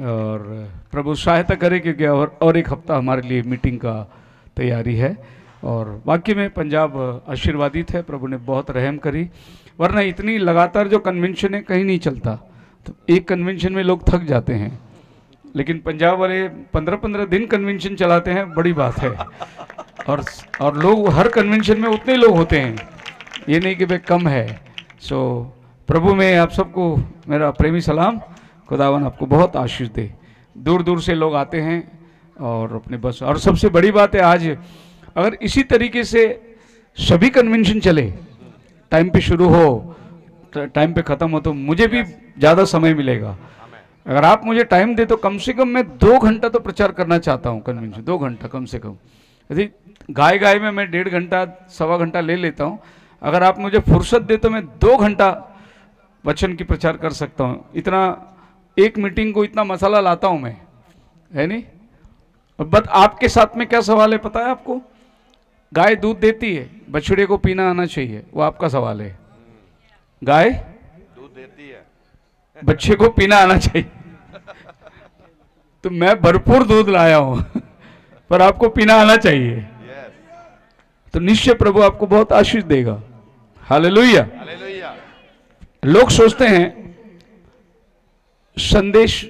और प्रभु सहायता करे, क्योंकि और एक हफ्ता हमारे लिए मीटिंग का तैयारी है। और वाकई में पंजाब आशीर्वादित है, प्रभु ने बहुत रहम करी, वरना इतनी लगातार जो कन्वेंशन है कहीं नहीं चलता। तो एक कन्वेंशन में लोग थक जाते हैं, लेकिन पंजाब वाले 15-15 दिन कन्वेंशन चलाते हैं, बड़ी बात है। और लोग हर कन्वेंशन में उतने लोग होते हैं, ये नहीं कि भाई कम है। सो प्रभु में आप सबको मेरा प्रेमी सलाम, खुदावन आपको बहुत आशीष दे। दूर दूर से लोग आते हैं और अपने बस, और सबसे बड़ी बात है आज अगर इसी तरीके से सभी कन्वेंशन चले, टाइम पे शुरू हो टाइम पे ख़त्म हो, तो मुझे भी ज़्यादा समय मिलेगा। अगर आप मुझे टाइम दे तो कम से कम मैं 2 घंटा तो प्रचार करना चाहता हूँ कन्वेंशन, 2 घंटा कम से कम। यदि गाय में मैं 1.5 घंटा 1.25 घंटा ले लेता हूँ, अगर आप मुझे फुर्सत दे तो मैं 2 घंटा वचन की प्रचार कर सकता हूँ। इतना एक मीटिंग को इतना मसाला लाता हूँ मैं, है नहीं। बट आपके साथ में क्या सवाल है पता है आपको? गाय दूध देती है, बछड़े को पीना आना चाहिए, वो आपका सवाल है। गाय दूध देती है, बच्चे को पीना आना चाहिए। तो मैं भरपूर दूध लाया हूं पर आपको पीना आना चाहिए, तो निश्चय प्रभु आपको बहुत आशीष देगा। हालेलुया। लोग सोचते हैं संदेश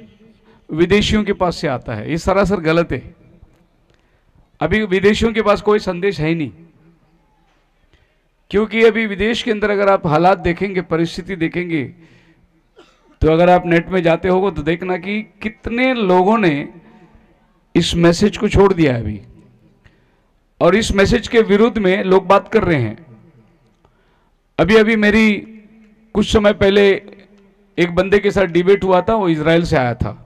विदेशियों के पास से आता है, ये सरासर गलत है। अभी विदेशियों के पास कोई संदेश है ही नहीं, क्योंकि अभी विदेश के अंदर अगर आप हालात देखेंगे, परिस्थिति देखेंगे, तो अगर आप नेट में जाते होगे तो देखना कि कितने लोगों ने इस मैसेज को छोड़ दिया है अभी, और इस मैसेज के विरुद्ध में लोग बात कर रहे हैं। अभी मेरी कुछ समय पहले एक बंदे के साथ डिबेट हुआ था, वो इजराइल से आया था,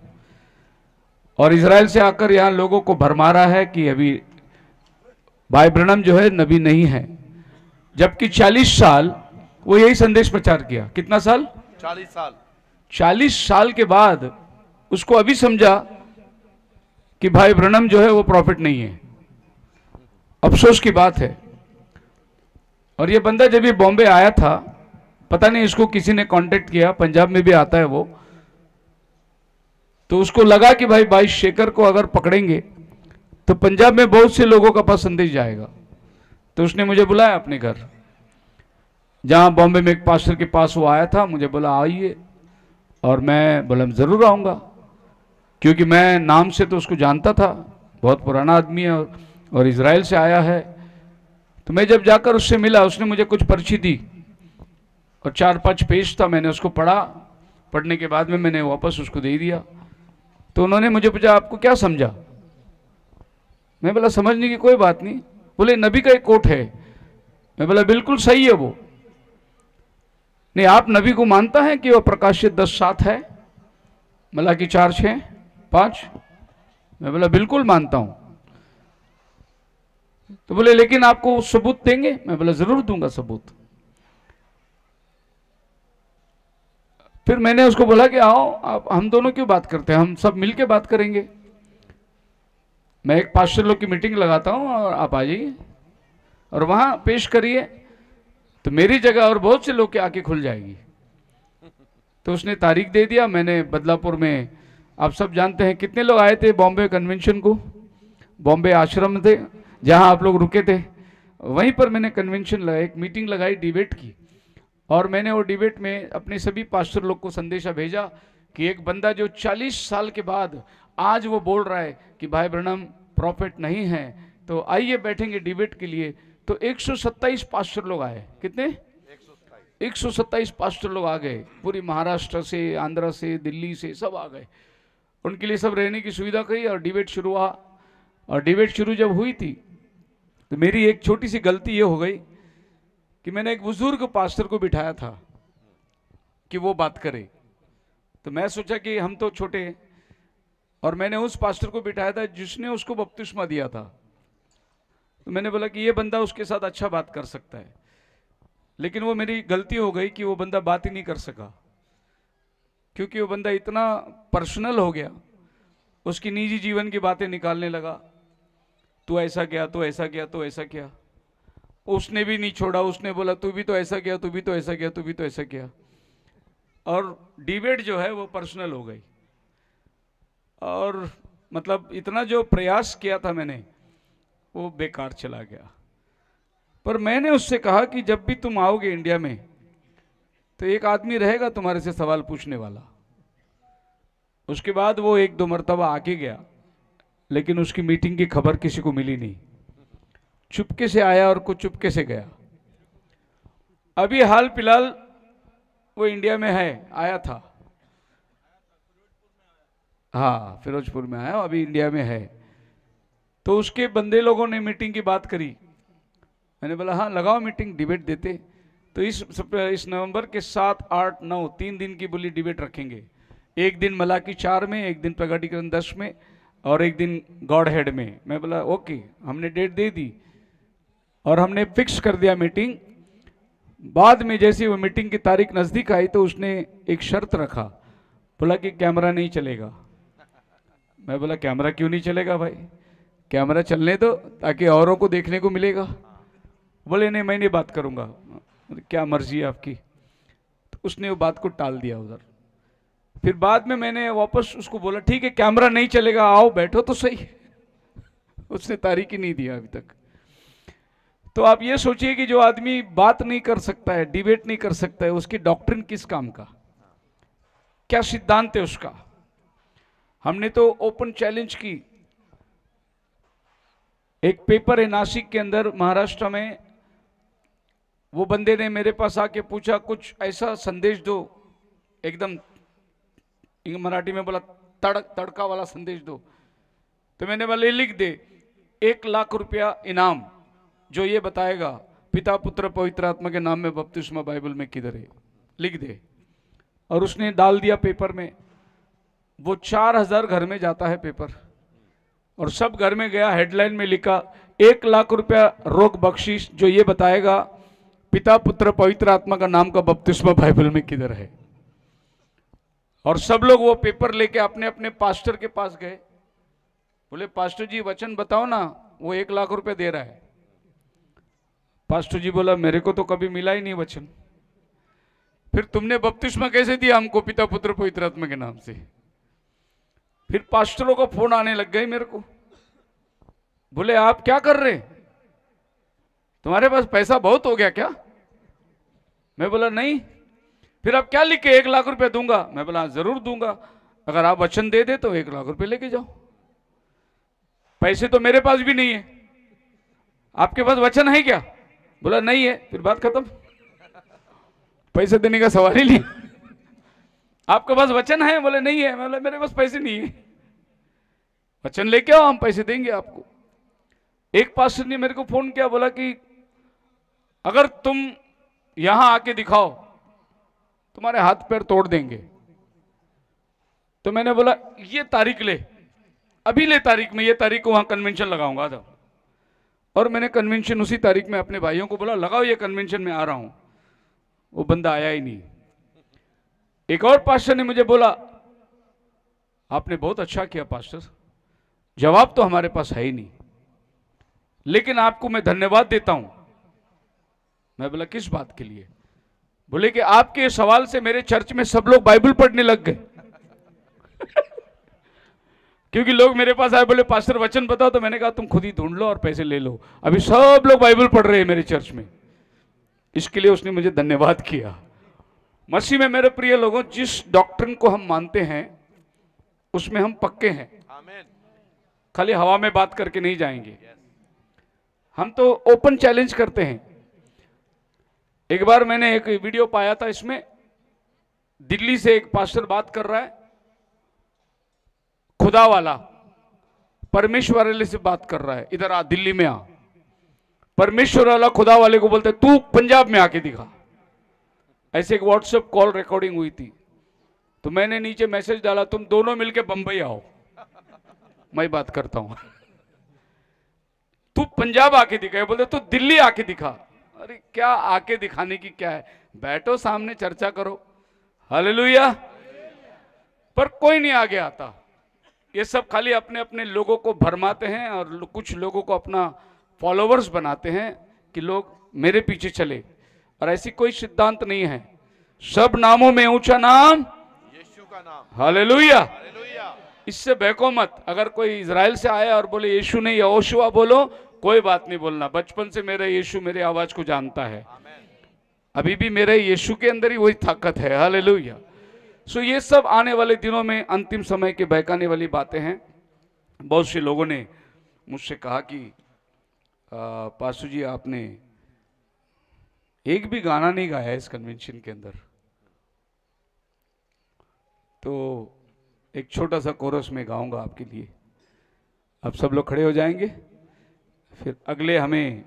और इजराइल से आकर यहाँ लोगों को भरमारा है कि अभी भाई ब्रनम जो है नबी नहीं है, जबकि 40 साल वो यही संदेश प्रचार किया। कितना साल? 40 साल। 40 साल के बाद उसको अभी समझा कि भाई ब्रनम जो है वो प्रॉफिट नहीं है। अफसोस की बात है। और ये बंदा जब ये बॉम्बे आया था, पता नहीं इसको किसी ने कांटेक्ट किया, पंजाब में भी आता है वो, तो उसको लगा कि भाई 22 शेखर को अगर पकड़ेंगे तो पंजाब में बहुत से लोगों का पास संदेश जाएगा। तो उसने मुझे बुलाया अपने घर, जहां बॉम्बे में एक पास्टर के पास वो आया था, मुझे बोला आइए, और मैं बोला जरूर आऊंगा, क्योंकि मैं नाम से तो उसको जानता था, बहुत पुराना आदमी है और इजराइल से आया है। तो मैं जब जाकर उससे मिला, उसने मुझे कुछ पर्ची दी और 4-5 पेज था, मैंने उसको पढ़ा। पढ़ने के बाद में मैंने वापस उसको दे दिया। तो उन्होंने मुझे पूछा आपको क्या समझा? मैं बोला समझने की कोई बात नहीं। बोले नबी का एक कोट है। मैं बोला बिल्कुल सही है वो। नहीं, आप नबी को मानता है कि वो प्रकाशित 10:7 है, मलाकी 4:6-5? मैं बोला बिल्कुल मानता हूं। तो बोले लेकिन आपको सबूत देंगे? मैं बोला जरूर दूंगा सबूत। फिर मैंने उसको बोला कि आओ आप, हम दोनों क्यों बात करते हैं, हम सब मिलके बात करेंगे। मैं एक पास्टर लोग की मीटिंग लगाता हूं और आप आ जाइए और वहां पेश करिए, तो मेरी जगह और बहुत से लोग की आंखें खुल जाएगी। तो उसने तारीख दे दिया। मैंने बदलापुर में, आप सब जानते हैं कितने लोग आए थे बॉम्बे कन्वेंशन को, बॉम्बे आश्रम थे जहां आप लोग रुके थे, वहीं पर मैंने कन्वेंशन लगाई, एक मीटिंग लगाई डिबेट की। और मैंने वो डिबेट में अपने सभी पास्टर लोग को संदेशा भेजा कि एक बंदा जो 40 साल के बाद आज वो बोल रहा है कि भाई ब्रनम प्रॉफिट नहीं है, तो आइए बैठेंगे डिबेट के लिए। तो 127 पास्टर लोग आए। कितने? 127 पास्टर लोग आ गए, पूरी महाराष्ट्र से, आंध्र से, दिल्ली से, सब आ गए। उनके लिए सब रहने की सुविधा करी और डिबेट शुरू हुआ। और डिबेट शुरू जब हुई थी तो मेरी एक छोटी सी गलती ये हो गई कि मैंने एक बुजुर्ग पास्टर को बिठाया था कि वो बात करे। तो मैं सोचा कि हम तो छोटे हैं, और मैंने उस पास्टर को बिठाया था जिसने उसको बपतिस्मा दिया था। तो मैंने बोला कि ये बंदा उसके साथ अच्छा बात कर सकता है, लेकिन वो मेरी गलती हो गई कि वो बंदा बात ही नहीं कर सका, क्योंकि वो बंदा इतना पर्सनल हो गया, उसकी निजी जीवन की बातें निकालने लगा। तू ऐसा किया, तो ऐसा किया, तो ऐसा किया। उसने भी नहीं छोड़ा, उसने बोला तू भी तो ऐसा किया, तू भी तो ऐसा किया, तू भी तो ऐसा किया। और डिबेट जो है वो पर्सनल हो गई। और मतलब इतना जो प्रयास किया था मैंने वो बेकार चला गया। पर मैंने उससे कहा कि जब भी तुम आओगे इंडिया में तो एक आदमी रहेगा तुम्हारे से सवाल पूछने वाला। उसके बाद वो एक दो मरतबा आके गया, लेकिन उसकी मीटिंग की खबर किसी को मिली नहीं। चुपके से आया और कुछ चुपके से गया। अभी हाल फिलहाल वो इंडिया में है, आया था, हाँ फिरोजपुर में आया, अभी इंडिया में है। तो उसके बंदे लोगों ने मीटिंग की बात करी। मैंने बोला हाँ लगाओ मीटिंग, डिबेट देते। तो इस नवंबर के 7, 8, 9 3 दिन की बोली डिबेट रखेंगे। एक दिन मलाकी 4 में, एक दिन प्रकटीकरण 10 में, और एक दिन गॉड हेड में। मैं बोला ओके, हमने डेट दे दी और हमने फिक्स कर दिया मीटिंग। बाद में जैसे वो मीटिंग की तारीख नज़दीक आई तो उसने एक शर्त रखा, बोला कि कैमरा नहीं चलेगा। मैं बोला कैमरा क्यों नहीं चलेगा भाई, कैमरा चलने दो ताकि औरों को देखने को मिलेगा। बोले नहीं मैं नहीं बात करूंगा। क्या मर्जी है आपकी। तो उसने वो बात को टाल दिया उधर। फिर बाद में मैंने वापस उसको बोला ठीक है कैमरा नहीं चलेगा, आओ बैठो तो सही। उसने तारीख ही नहीं दिया अभी तक। तो आप ये सोचिए कि जो आदमी बात नहीं कर सकता है, डिबेट नहीं कर सकता है, उसकी डॉक्ट्रिन किस काम का, क्या सिद्धांत है उसका। हमने तो ओपन चैलेंज की। एक पेपर है नासिक के अंदर, महाराष्ट्र में, वो बंदे ने मेरे पास आके पूछा कुछ ऐसा संदेश दो, एकदम मराठी में बोला तड़का वाला संदेश दो। तो मैंने बोला लिख दे 1 लाख रुपया इनाम जो ये बताएगा पिता पुत्र पवित्र आत्मा के नाम में बपतिस्मा बाइबल में किधर है, लिख दे। और उसने डाल दिया पेपर में। वो 4000 घर में जाता है पेपर, और सब घर में गया। हेडलाइन में लिखा 1 लाख रुपया रोग बख्शीश जो ये बताएगा पिता पुत्र पवित्र आत्मा का नाम का बपतिस्मा बाइबल में किधर है। और सब लोग वो पेपर लेके अपने अपने पास्टर के पास गए। बोले पास्टर जी वचन बताओ ना, वो 1 लाख रुपए दे रहा है। पास्टर जी बोला मेरे को तो कभी मिला ही नहीं वचन। फिर तुमने बपतिस्मा कैसे दिया हमको पिता पुत्र पवित्र आत्मा के नाम से। फिर पास्टरों का फोन आने लग गए मेरे को। बोले आप क्या कर रहे, तुम्हारे पास पैसा बहुत हो गया क्या। मैं बोला नहीं। फिर आप क्या लिखे 1 लाख रुपए दूंगा। मैं बोला जरूर दूंगा, अगर आप वचन दे दे तो 1 लाख रुपए लेके जाओ। पैसे तो मेरे पास भी नहीं है, आपके पास वचन है क्या। बोला नहीं है। फिर बात खत्म, पैसे देने का सवाल ही नहीं। आपके पास वचन है, बोले नहीं है। मैं बोला मेरे पास पैसे नहीं है, वचन लेके आओ हम पैसे देंगे आपको। एक पास्टर ने मेरे को फोन किया, बोला कि अगर तुम यहां आके दिखाओ तुम्हारे हाथ पैर तोड़ देंगे। तो मैंने बोला ये तारीख ले, अभी ले तारीख में, ये तारीख को वहां कन्वेंशन लगाऊंगा था। और मैंने कन्वेंशन उसी तारीख में अपने भाइयों को बोला लगाओ ये कन्वेंशन में आ रहा हूं। वो बंदा आया ही नहीं। एक और पास्टर ने मुझे बोला आपने बहुत अच्छा किया पास्टर, जवाब तो हमारे पास है ही नहीं, लेकिन आपको मैं धन्यवाद देता हूं। मैं बोला किस बात के लिए। बोले कि आपके सवाल से मेरे चर्च में सब लोग बाइबल पढ़ने लग गए। क्योंकि लोग मेरे पास आए, बोले पास्टर वचन बताओ। तो मैंने कहा तुम खुद ही ढूंढ लो और पैसे ले लो, अभी सब लोग बाइबल पढ़ रहे हैं मेरे चर्च में। इसके लिए उसने मुझे धन्यवाद किया। मसीह में मेरे प्रिय लोगों, जिस डॉक्ट्रिन को हम मानते हैं उसमें हम पक्के हैं। खाली हवा में बात करके नहीं जाएंगे। हम तो ओपन चैलेंज करते हैं। एक बार मैंने एक वीडियो पाया था, इसमें दिल्ली से एक पास्टर बात कर रहा है, खुदा वाला परमेश्वर वाले से बात कर रहा है। इधर आ, दिल्ली में आ। परमेश्वर वाला खुदा वाले को बोलते तू पंजाब में आके दिखा। ऐसे एक व्हाट्सएप कॉल रिकॉर्डिंग हुई थी। तो मैंने नीचे मैसेज डाला तुम दोनों मिलके बंबई आओ, मैं बात करता हूं। तू पंजाब आके दिखा, बोलते तू दिल्ली आके दिखा। अरे क्या आके दिखाने की क्या है, बैठो सामने चर्चा करो। हालेलुया। पर कोई नहीं आगे आता। ये सब खाली अपने अपने लोगों को भरमाते हैं और कुछ लोगों को अपना फॉलोवर्स बनाते हैं कि लोग मेरे पीछे चले। और ऐसी कोई सिद्धांत नहीं है। सब नामों में ऊंचा नाम यीशु का नाम। हालेलुया। इससे बहको मत। अगर कोई इजराइल से आया और बोले यीशु नहीं यहोशुआ बोलो, कोई बात नहीं बोलना। बचपन से मेरा यीशु मेरे आवाज को जानता है, अभी भी मेरे यीशु के अंदर ही वही ताकत है। हालेलुया। सो ये सब आने वाले दिनों में अंतिम समय के बहकाने वाली बातें हैं। बहुत से लोगों ने मुझसे कहा कि पासू जी आपने एक भी गाना नहीं गाया इस कन्वेंशन के अंदर, तो एक छोटा सा कोरस में गाऊंगा आपके लिए। अब सब लोग खड़े हो जाएंगे, फिर अगले हमें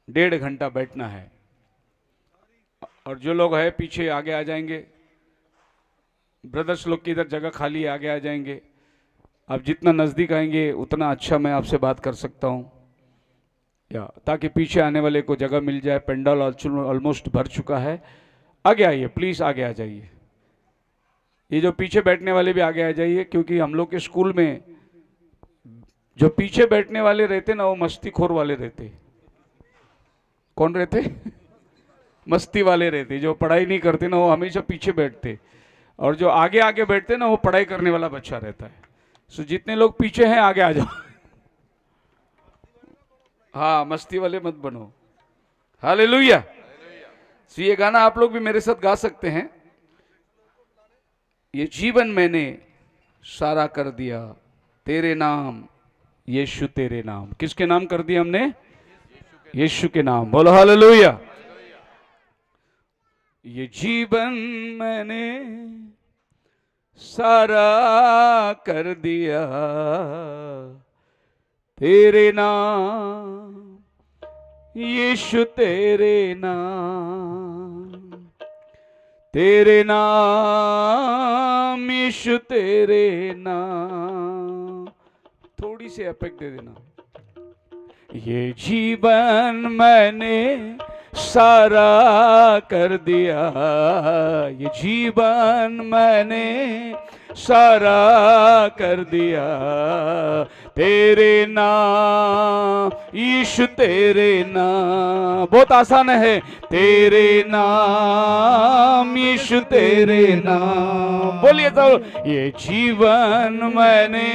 1.5 घंटा बैठना है, और जो लोग हैं पीछे आगे आ जाएंगे। ब्रदर्स लोग की इधर जगह खाली है, आगे आ जाएंगे। आप जितना नज़दीक आएंगे उतना अच्छा मैं आपसे बात कर सकता हूँ, या ताकि पीछे आने वाले को जगह मिल जाए। पंडाल ऑलमोस्ट भर चुका है। आगे आइए प्लीज़, आगे आ जाइए। ये जो पीछे बैठने वाले भी आगे आ जाइए, क्योंकि हम लोग के स्कूल में जो पीछे बैठने वाले रहते ना, वो मस्तीखोर वाले रहते। कौन रहते? मस्ती वाले रहते। जो पढ़ाई नहीं करते ना, वो हमेशा पीछे बैठते, और जो आगे आगे बैठते ना, वो पढ़ाई करने वाला बच्चा रहता है। सो जितने लोग पीछे हैं आगे आ जाओ। हाँ, मस्ती वाले मत बनो। हालेलुया। सो ये गाना आप लोग भी मेरे साथ गा सकते हैं। ये जीवन मैंने सारा कर दिया तेरे नाम यीशु तेरे नाम। किसके नाम कर दिया हमने? यीशु के नाम। बोलो हालेलुया। ये जीवन मैंने सारा कर दिया तेरे नाम यीशु तेरे नाम, तेरे नाम यीशु तेरे नाम। थोड़ी सी अपेक्ट दे देना। ये जीवन मैंने सारा कर दिया, ये जीवन मैंने सारा कर दिया तेरे नाम यीशु तेरे नाम। बहुत आसान है। तेरे नाम यीशु तेरे नाम। बोलिए तो, ये जीवन मैंने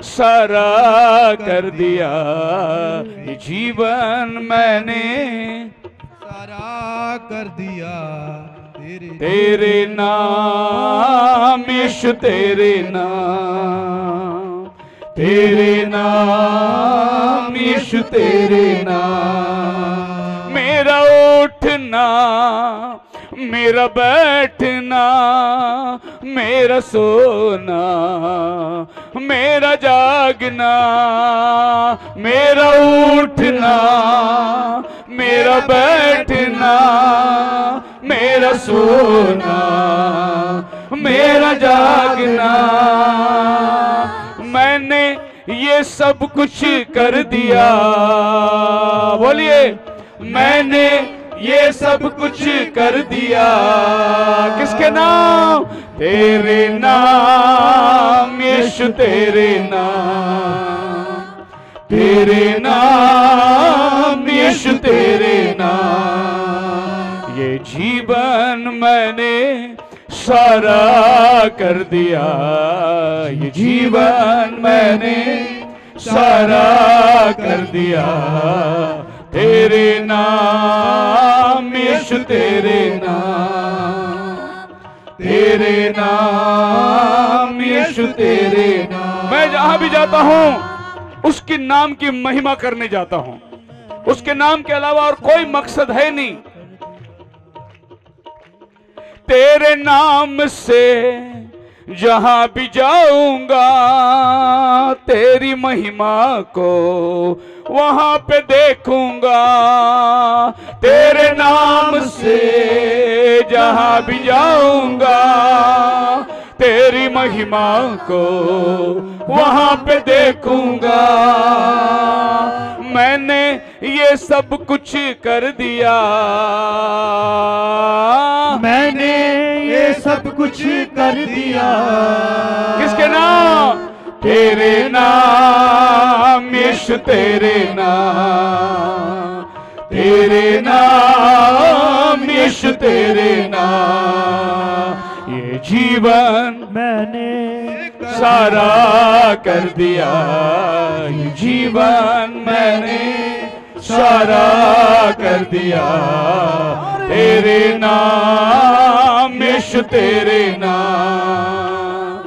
सारा कर दिया, ये जीवन मैंने सारा कर दिया तेरे नाम यीशु तेरे नाम, तेरे नाम यीशु तेरे नाम। मेरा उठना मेरा बैठना मेरा सोना मेरा जागना, मेरा उठना मेरा बैठना मेरा सोना मेरा जागना, मैंने ये सब कुछ कर दिया। बोलिए, मैंने ये सब कुछ कर दिया। किसके नाम? तेरे नाम यीशु तेरे नाम, तेरे नाम यीशु तेरे नाम। ये जीवन मैंने सारा कर दिया, ये जीवन मैंने सारा कर दिया तेरे नाम यीशु तेरे नाम, तेरे नाम यीशु तेरे नाम। मैं जहां भी जाता हूं उसके नाम की महिमा करने जाता हूं। उसके नाम के अलावा और कोई मकसद है नहीं। तेरे नाम से जहां भी जाऊंगा तेरी महिमा को वहां पे देखूंगा। तेरे नाम से जहां भी जाऊंगा तेरी महिमा को वहां पे देखूंगा। मैंने ये सब कुछ कर दिया, मैंने ये सब कुछ कर दिया। किसके नाम? तेरे नाम यीशु तेरे नाम, तेरे नाम यीशु तेरे नाम। ये जीवन मैंने सारा कर दिया, ये जीवन मैंने सारा कर दिया, तेरे नाम यीशु, तेरे नाम,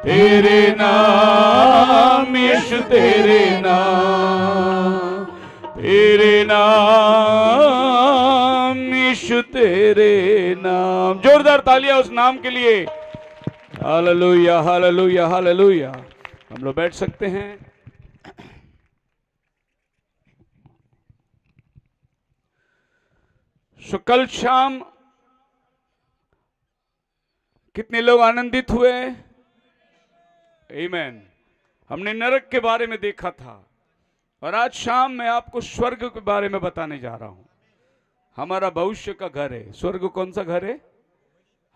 तेरे नाम यीशु, तेरे नाम, तेरे नाम यीशु, तेरे नाम। जोरदार तालियां उस नाम के लिए। Hallelujah, hallelujah, hallelujah. हम लोग बैठ सकते हैं। सो कल शाम कितने लोग आनंदित हुए? आमीन। हमने नरक के बारे में देखा था और आज शाम मैं आपको स्वर्ग के बारे में बताने जा रहा हूं। हमारा भविष्य का घर है। स्वर्ग कौन सा घर है?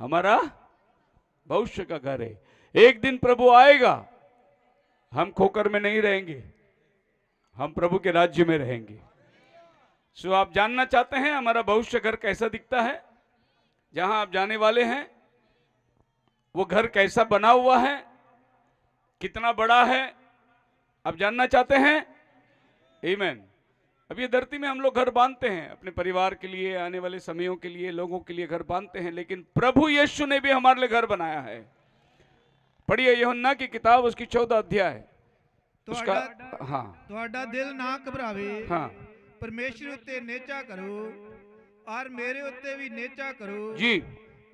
हमारा भविष्य का घर है। एक दिन प्रभु आएगा, हम खोकर में नहीं रहेंगे, हम प्रभु के राज्य में रहेंगे। सो आप जानना चाहते हैं हमारा भविष्य घर कैसा दिखता है? जहां आप जाने वाले हैं वो घर कैसा बना हुआ है, कितना बड़ा है, आप जानना चाहते हैं? आमीन। अब ये धरती में हम लोग घर बांधते हैं अपने परिवार के लिए, आने वाले समयों के लिए, लोगों के लिए घर बांधते हैं, लेकिन प्रभु यीशु ने भी हमारे लिए घर बनाया है। पढ़िए यूहन्ना की किताब, उसकी 14 अध्याय उसका। हाँ, ਤੁਹਾਡਾ ਦਿਲ ਨਾ ਘਬਰਾਵੇ। हाँ परमेश्वर उत्ते नेचा करो और मेरे उत्ते भी नेचा करो। जी।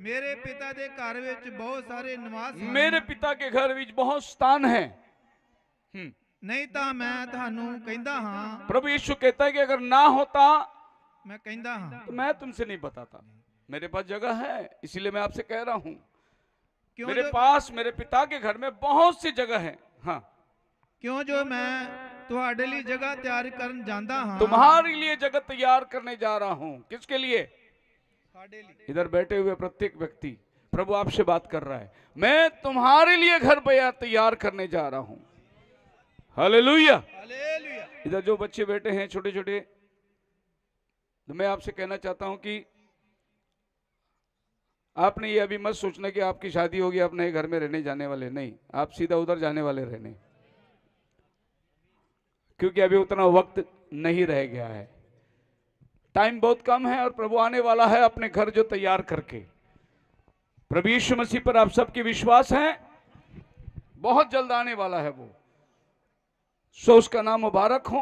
मेरे पिता दे घर विच बहुत सारे निवास हैं। मेरे पिता के घर विच बहुत स्थान है। नहीं तो मैं थानू कहंदा हां। प्रभु यीशु कहता है कि अगर ना होता मैं कहंदा हां तो मैं तुमसे नहीं बताता। मेरे पास जगह है, इसीलिए मैं आपसे कह रहा हूं। क्यों मेरे पास मेरे पिता के घर में बहुत सी जगह है। हाँ, क्यों जो मैं तुम्हारे लिए जगह तैयार करन जांदा हां। तुम्हारे लिए जगह तैयार करने जा रहा हूं। किसके लिए? साडे लिए। इधर बैठे हुए प्रत्येक व्यक्ति, प्रभु आपसे बात कर रहा है। मैं तुम्हारे लिए घर तैयार करने जा रहा हूं। Hallelujah, hallelujah. इधर जो बच्चे बैठे हैं छोटे छोटे, तो मैं आपसे कहना चाहता हूं कि आपने ये अभी मत सोचना कि आपकी शादी होगी आप नए घर में रहने जाने वाले, नहीं, आप सीधा उधर जाने वाले रहने, क्योंकि अभी उतना वक्त नहीं रह गया है, टाइम बहुत कम है और प्रभु आने वाला है अपने घर जो तैयार करके। प्रभु यीशु मसीह पर आप सबके विश्वास है, बहुत जल्द आने वाला है वो। सो उसका नाम मुबारक हो।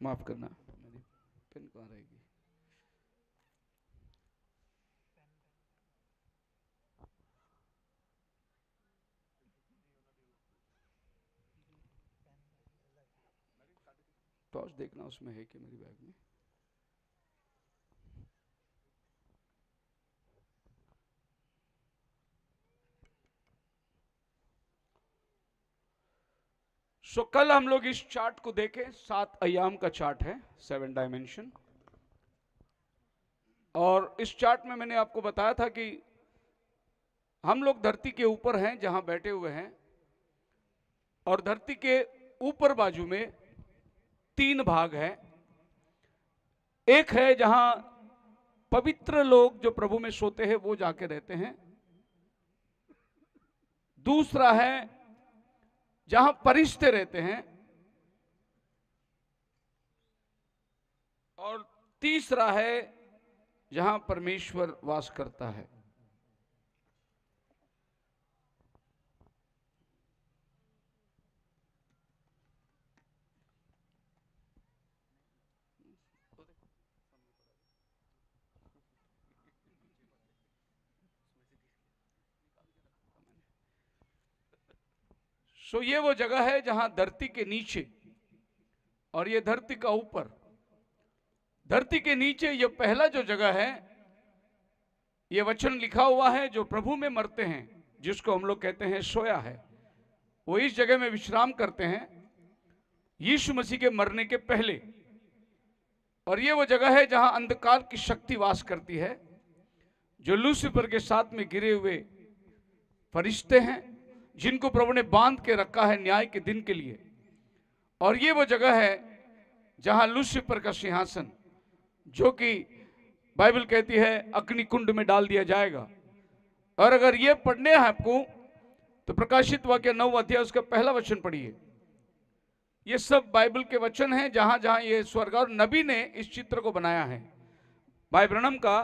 माफ करना, मेरी पेन कहाँ रहेगी? टॉर्च देखना उसमें है कि मेरी बैग में। सो कल हम लोग इस चार्ट को देखें। 7 अयाम का चार्ट है, 7 डायमेंशन। और इस चार्ट में मैंने आपको बताया था कि हम लोग धरती के ऊपर हैं जहां बैठे हुए हैं, और धरती के ऊपर बाजू में 3 भाग हैं। एक है जहां पवित्र लोग जो प्रभु में सोते हैं वो जाके रहते हैं। दूसरा है जहां फरिश्ते रहते हैं, और तीसरा है जहां परमेश्वर वास करता है। सो ये वो जगह है जहां धरती के नीचे और ये धरती का ऊपर। धरती के नीचे ये पहला जो जगह है, ये वचन लिखा हुआ है, जो प्रभु में मरते हैं, जिसको हम लोग कहते हैं सोया है, वो इस जगह में विश्राम करते हैं यीशु मसीह के मरने के पहले। और ये वो जगह है जहां अंधकार की शक्ति वास करती है, जो लूसीफर के साथ में गिरे हुए फरिश्ते हैं, जिनको प्रभु ने बांध के रखा है न्याय के दिन के लिए। और ये वो जगह है जहां लूसीफर का सिंहासन, जो कि बाइबल कहती है अग्नि कुंड में डाल दिया जाएगा। और अगर ये पढ़ने हैं आपको तो प्रकाशित वाक्य 9 अध्याय उसका पहला वचन पढ़िए। ये सब बाइबल के वचन हैं जहां जहां ये स्वर्ग और नबी ने इस चित्र को बनाया है। भाई ब्रनम का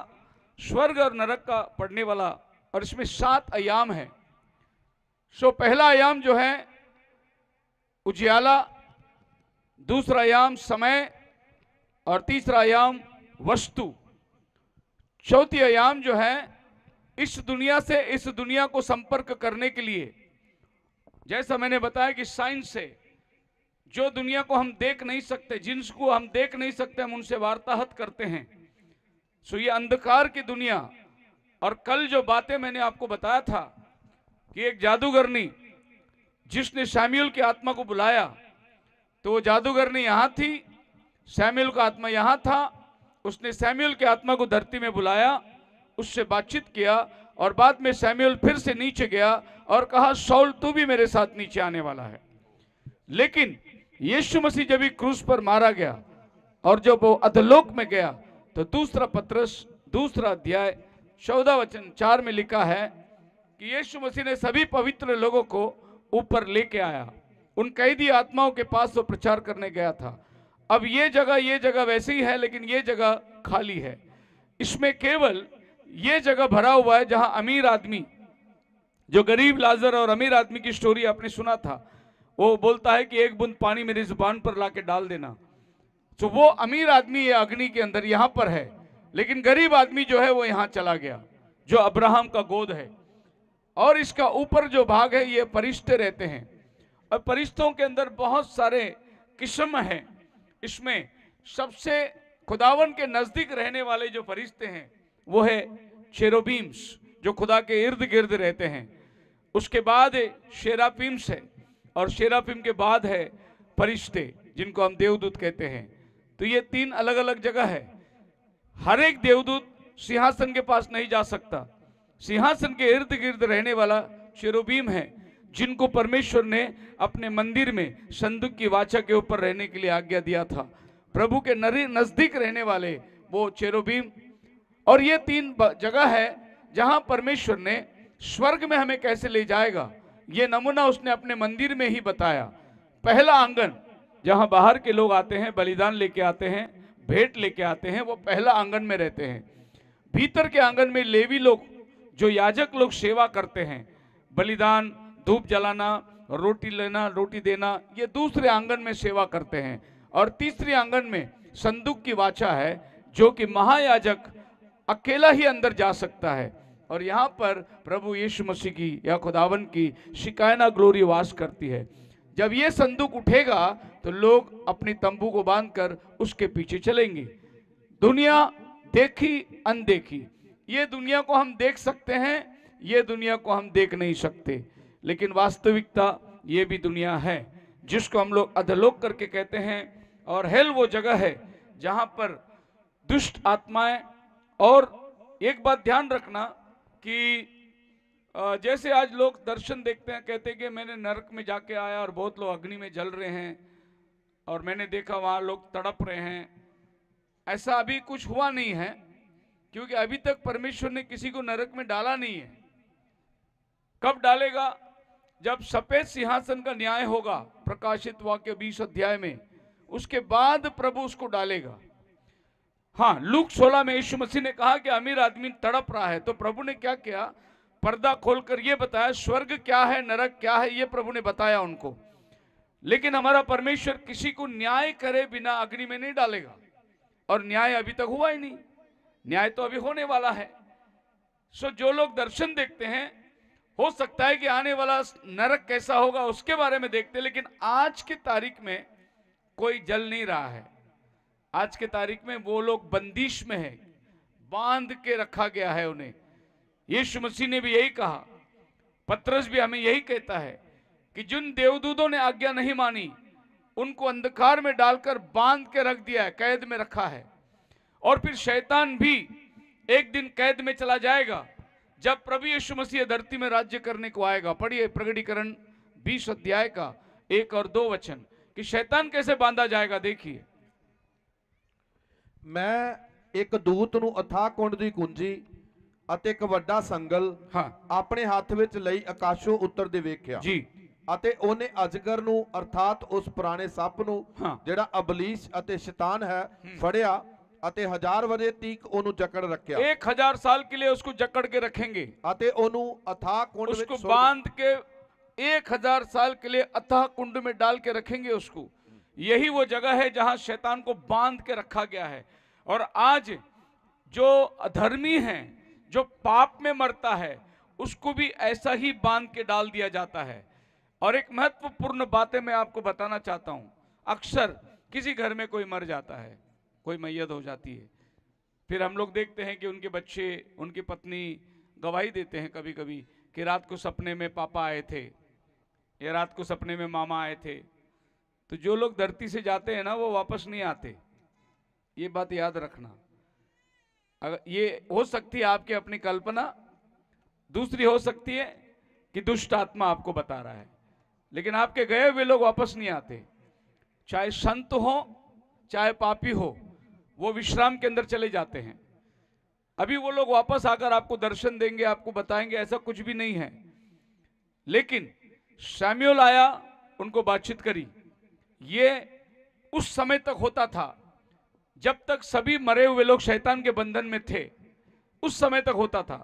स्वर्ग और नरक का पढ़ने वाला, और इसमें 7 आयाम है। सो पहला आयाम जो है उजियाला, दूसरा आयाम समय, और तीसरा आयाम वस्तु, चौथी आयाम जो है इस दुनिया से इस दुनिया को संपर्क करने के लिए, जैसा मैंने बताया कि साइंस से जो दुनिया को हम देख नहीं सकते, जिनको हम देख नहीं सकते, हम उनसे वार्तालाप करते हैं। सो ये अंधकार की दुनिया। और कल जो बातें मैंने आपको बताया था कि एक जादूगरनी जिसने शमूएल की आत्मा को बुलाया, तो वो जादूगरनी यहां थी, शमूएल का आत्मा यहां था। उसने शमूएल की आत्मा को धरती में बुलाया, उससे बातचीत किया, और बाद में शमूएल फिर से नीचे गया और कहा शाऊल तू भी मेरे साथ नीचे आने वाला है। लेकिन यीशु मसीह जब भी क्रूस पर मारा गया और जब वो अधोलोक में गया, तो दूसरा पत्रस दूसरा अध्याय 14 वचन 4 में लिखा है कि यीशु मसीह ने सभी पवित्र लोगों को ऊपर लेके आया, उन कैदी आत्माओं के पास वो प्रचार करने गया था। अब ये जगह वैसी ही है, लेकिन ये जगह खाली है। इसमें केवल ये जगह भरा हुआ है जहां अमीर आदमी, जो गरीब लाजर और अमीर आदमी की स्टोरी आपने सुना था, वो बोलता है कि एक बूंद पानी मेरी जुबान पर लाके डाल देना। तो वो अमीर आदमी ये अग्नि के अंदर यहां पर है, लेकिन गरीब आदमी जो है वो यहां चला गया, जो अब्राहम का गोद है। और इसका ऊपर जो भाग है ये फरिश्ते रहते हैं, और फरिश्तों के अंदर बहुत सारे किस्म हैं। इसमें सबसे खुदावन के नजदीक रहने वाले जो फरिश्ते हैं वो है शेरोबीम्स, जो खुदा के इर्द गिर्द रहते हैं। उसके बाद शेराफीम्स है, और शेराफीम के बाद है फरिश्ते, जिनको हम देवदूत कहते हैं। तो ये 3 अलग अलग जगह है। हर एक देवदूत सिंहासन के पास नहीं जा सकता। सिंहासन के इर्द गिर्द रहने वाला शेरोबीम है, जिनको परमेश्वर ने अपने मंदिर में संदूक की वाचा के ऊपर रहने के लिए आज्ञा दिया था। प्रभु के नजदीक रहने वाले वो चेरोबीम। और ये 3 जगह है जहां परमेश्वर ने स्वर्ग में हमें कैसे ले जाएगा, ये नमूना उसने अपने मंदिर में ही बताया। पहला आंगन जहां बाहर के लोग आते हैं, बलिदान लेके आते हैं, भेंट लेके आते हैं, वो पहला आंगन में रहते हैं। भीतर के आंगन में लेवी लोग, जो याजक लोग सेवा करते हैं, बलिदान, धूप जलाना, रोटी लेना, रोटी देना, ये दूसरे आंगन में सेवा करते हैं। और तीसरे आंगन में संदूक की वाचा है, जो कि महायाजक अकेला ही अंदर जा सकता है। और यहाँ पर प्रभु यीशु मसीह की या खुदावन की शिकायना ग्लोरी वास करती है। जब ये संदूक उठेगा तो लोग अपनी तंबू को बांधकर उसके पीछे चलेंगे। दुनिया देखी अनदेखी, ये दुनिया को हम देख सकते हैं, ये दुनिया को हम देख नहीं सकते, लेकिन वास्तविकता ये भी दुनिया है जिसको हम लोग अधोलोक करके कहते हैं। और हेल वो जगह है जहां पर दुष्ट आत्माएं। और एक बात ध्यान रखना कि जैसे आज लोग दर्शन देखते हैं, कहते हैं कि मैंने नरक में जाके आया और बहुत लोग अग्नि में जल रहे हैं और मैंने देखा वहां लोग तड़प रहे हैं। ऐसा अभी कुछ हुआ नहीं है, क्योंकि अभी तक परमेश्वर ने किसी को नरक में डाला नहीं है। कब डालेगा? जब सफेद सिंहासन का न्याय होगा, प्रकाशित वाक्य 20 अध्याय में, उसके बाद प्रभु उसको डालेगा। हाँ, लूक 16 में यीशु मसीह ने कहा कि अमीर आदमी तड़प रहा है, तो प्रभु ने क्या किया? पर्दा खोलकर ये बताया स्वर्ग क्या है, नरक क्या है, ये प्रभु ने बताया उनको। लेकिन हमारा परमेश्वर किसी को न्याय करे बिना अग्नि में नहीं डालेगा, और न्याय अभी तक हुआ ही नहीं, न्याय तो अभी होने वाला है। सो जो लोग दर्शन देखते हैं, हो सकता है कि आने वाला नरक कैसा होगा उसके बारे में देखते हैं, लेकिन आज की तारीख में कोई जल नहीं रहा है। आज के तारीख में वो लोग बंदिश में है, बांध के रखा गया है उन्हें। यीशु मसीह ने भी यही कहा, पतरस भी हमें यही कहता है कि जिन देवदूतों ने आज्ञा नहीं मानी, उनको अंधकार में डालकर बांध के रख दिया है, कैद में रखा है। और फिर शैतान भी एक दिन कैद में चला जाएगा, जब प्रभु यीशु मसीह धरती में राज्य करने को आएगा। पढ़िए प्रकटीकरण 20 अध्याय का 1 और 2 वचन, कि शैतान कैसे बांधा जाएगा। देखिए ਮੈਂ ਇੱਕ ਦੂਤ ਨੂੰ ਅਥਾਹ ਕੁੰਡ ਦੀ ਕੁੰਜੀ ਅਤੇ ਇੱਕ ਵੱਡਾ ਸੰਗਲ हाँ ਆਪਣੇ ਹੱਥ ਵਿੱਚ ਲਈ ਆਕਾਸ਼ੋਂ ਉਤਰਦੇ ਵੇਖਿਆ जी ਅਤੇ ਉਹਨੇ ਅਜਗਰ ਨੂੰ ਅਰਥਾਤ ਉਸ ਪੁਰਾਣੇ ਸੱਪ ਨੂੰ ਹਾਂ। ਜਿਹੜਾ ਅਬਲੀਸ ਅਤੇ ਸ਼ੈਤਾਨ ਹੈ ਫੜਿਆ ਅਤੇ 1000 ਵਰੇ ਤੀਕ ਉਹਨੂੰ ਜਕੜ ਰੱਖਿਆ 1000 साल के लिए उसको जकड़ के रखेंगे, ਅਤੇ ਉਹਨੂੰ ਅਥਾਹ ਕੁੰਡ ਵਿੱਚ उसको ਸੁੱਟ- बांध के 1000 साल के लिए अथाह कुंड में डाल के रखेंगे उसको। यही वो जगह है जहां शैतान को बांध के रखा गया है। और आज जो अधर्मी है, जो पाप में मरता है, उसको भी ऐसा ही बांध के डाल दिया जाता है। और एक महत्वपूर्ण बातें मैं आपको बताना चाहता हूं। अक्सर किसी घर में कोई मर जाता है, कोई मैयत हो जाती है, फिर हम लोग देखते हैं कि उनके बच्चे, उनकी पत्नी गवाही देते हैं कभी कभी कि रात को सपने में पापा आए थे या रात को सपने में मामा आए थे। तो जो लोग धरती से जाते हैं ना, वो वापस नहीं आते, ये बात याद रखना। अगर ये हो सकती है आपकी अपनी कल्पना, दूसरी हो सकती है कि दुष्ट आत्मा आपको बता रहा है, लेकिन आपके गए हुए लोग वापस नहीं आते। चाहे संत हो चाहे पापी हो, वो विश्राम के अंदर चले जाते हैं। अभी वो लोग वापस आकर आपको दर्शन देंगे, आपको बताएंगे, ऐसा कुछ भी नहीं है। लेकिन शमूएल आया, उनको बातचीत करी। ये उस समय तक होता था जब तक सभी मरे हुए लोग शैतान के बंधन में थे, उस समय तक होता था।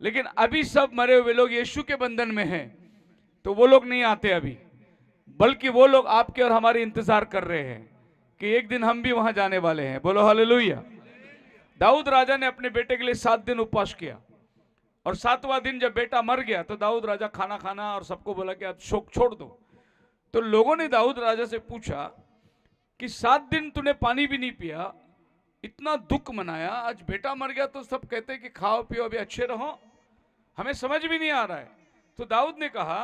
लेकिन अभी सब मरे हुए लोग यीशु के बंधन में हैं, तो वो लोग नहीं आते अभी, बल्कि वो लोग आपके और हमारे इंतजार कर रहे हैं कि एक दिन हम भी वहां जाने वाले हैं। बोलो हालेलुया। दाऊद राजा ने अपने बेटे के लिए 7 दिन उपवास किया, और 7वां दिन जब बेटा मर गया तो दाऊद राजा खाना खाना और सबको बोला कि आप शोक छोड़ दो। तो लोगों ने दाऊद राजा से पूछा कि 7 दिन तूने पानी भी नहीं पिया, इतना दुख मनाया, आज बेटा मर गया तो सब कहते हैं कि खाओ पियो अभी अच्छे रहो, हमें समझ भी नहीं आ रहा है। तो दाऊद ने कहा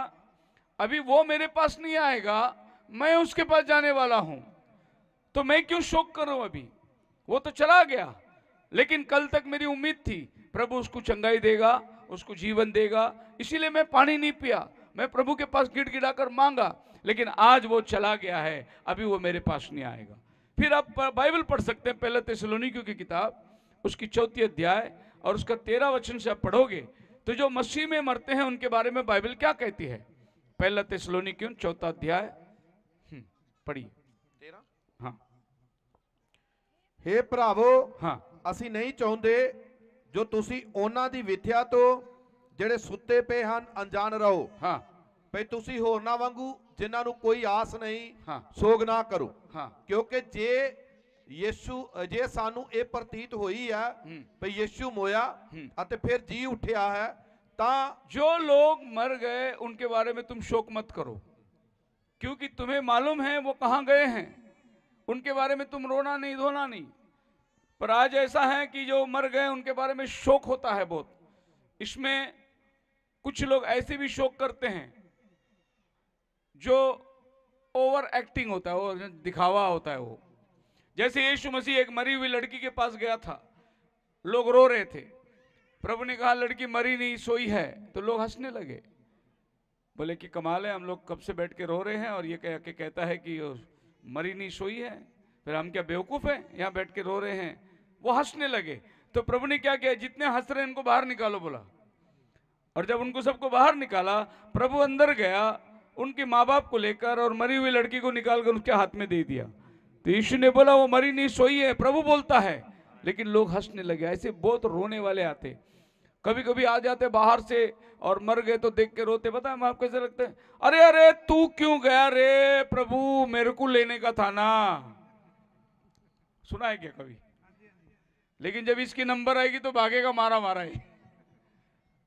अभी वो मेरे पास नहीं आएगा, मैं उसके पास जाने वाला हूं, तो मैं क्यों शोक करूं अभी, वो तो चला गया। लेकिन कल तक मेरी उम्मीद थी प्रभु उसको चंगाई देगा, उसको जीवन देगा, इसीलिए मैं पानी नहीं पिया, मैं प्रभु के पास गिड़गिड़ाकर मांगा, लेकिन आज वो चला गया है, अभी वो मेरे पास नहीं आएगा। फिर आप बाइबल पढ़ सकते हैं, पहला थिस्सलुनीकियों की किताब, उसकी 4 अध्याय और उसका 13 वचन से आप पढ़ोगे तो जो मसीह में मरते हैं उनके बारे में बाइबल क्या कहती है। पहला थिस्सलुनीकियों 4 अध्याय पढ़िए। हाँ हे ਭਰਾਵੋ हाँ ਅਸੀਂ ਨਹੀਂ ਚਾਹੁੰਦੇ ਜੋ ਤੁਸੀਂ ਉਹਨਾਂ ਦੀ ਵਿਥਿਆ ਤੋਂ ਜਿਹੜੇ ਸੁੱਤੇ ਪਏ ਹਨ ਅਣਜਾਣ ਰਹੋ। हाँ ਭਈ ਤੁਸੀਂ ਹੋਰਨਾਂ ਵਾਂਗੂ ਜਿਨ੍ਹਾਂ ਨੂੰ ਕੋਈ ਆਸ ਨਹੀਂ हाँ ਸੋਗ ਨਾ ਕਰੋ। हाँ ਕਿਉਂਕਿ ਜੇ ਸਾਨੂੰ ਇਹ ਪ੍ਰਤੀਤ ਹੋਈ ਹੈ ਭਈ ਯਿਸੂ ਮੋਇਆ ਅਤੇ ਫਿਰ ਜੀ ਉੱਠਿਆ ਹੈ ਤਾਂ जो लोग मर गए उनके बारे में तुम शोक मत करो, क्योंकि तुम्हें मालूम है वो कहां गए हैं, उनके बारे में तुम रोना नहीं धोना नहीं। पर आज ऐसा है कि जो मर गए उनके बारे में शोक होता है बहुत। इसमें कुछ लोग ऐसे भी शोक करते हैं जो ओवर एक्टिंग होता है, वो दिखावा होता है। वो जैसे यीशु मसीह एक मरी हुई लड़की के पास गया था, लोग रो रहे थे, प्रभु ने कहा लड़की मरी नहीं सोई है, तो लोग हंसने लगे, बोले कि कमाल है, हम लोग कब से बैठ के रो रहे हैं और ये कह के कहता है कि मरी नहीं सोई है, फिर हम क्या बेवकूफ हैं यहाँ बैठ के रो रहे हैं। वो हंसने लगे, तो प्रभु ने क्या किया, जितने हंस रहे हैं इनको बाहर निकालो बोला। और जब उनको सबको बाहर निकाला, प्रभु अंदर गया, उनके माँ बाप को लेकर और मरी हुई लड़की को निकालकर उसके हाथ में दे दिया। तो यीशु ने बोला वो मरी नहीं सोई है, प्रभु बोलता है, लेकिन लोग हंसने लगे। ऐसे बहुत रोने वाले आते, कभी कभी आ जाते बाहर से और मर गए तो देख के रोते। पता है आपको कैसे लगता है, अरे अरे तू क्यों गया रे प्रभु, मेरे को लेने का था ना। सुना है क्या कभी? लेकिन जब इसकी नंबर आएगी तो भागेगा मारा मारा ही।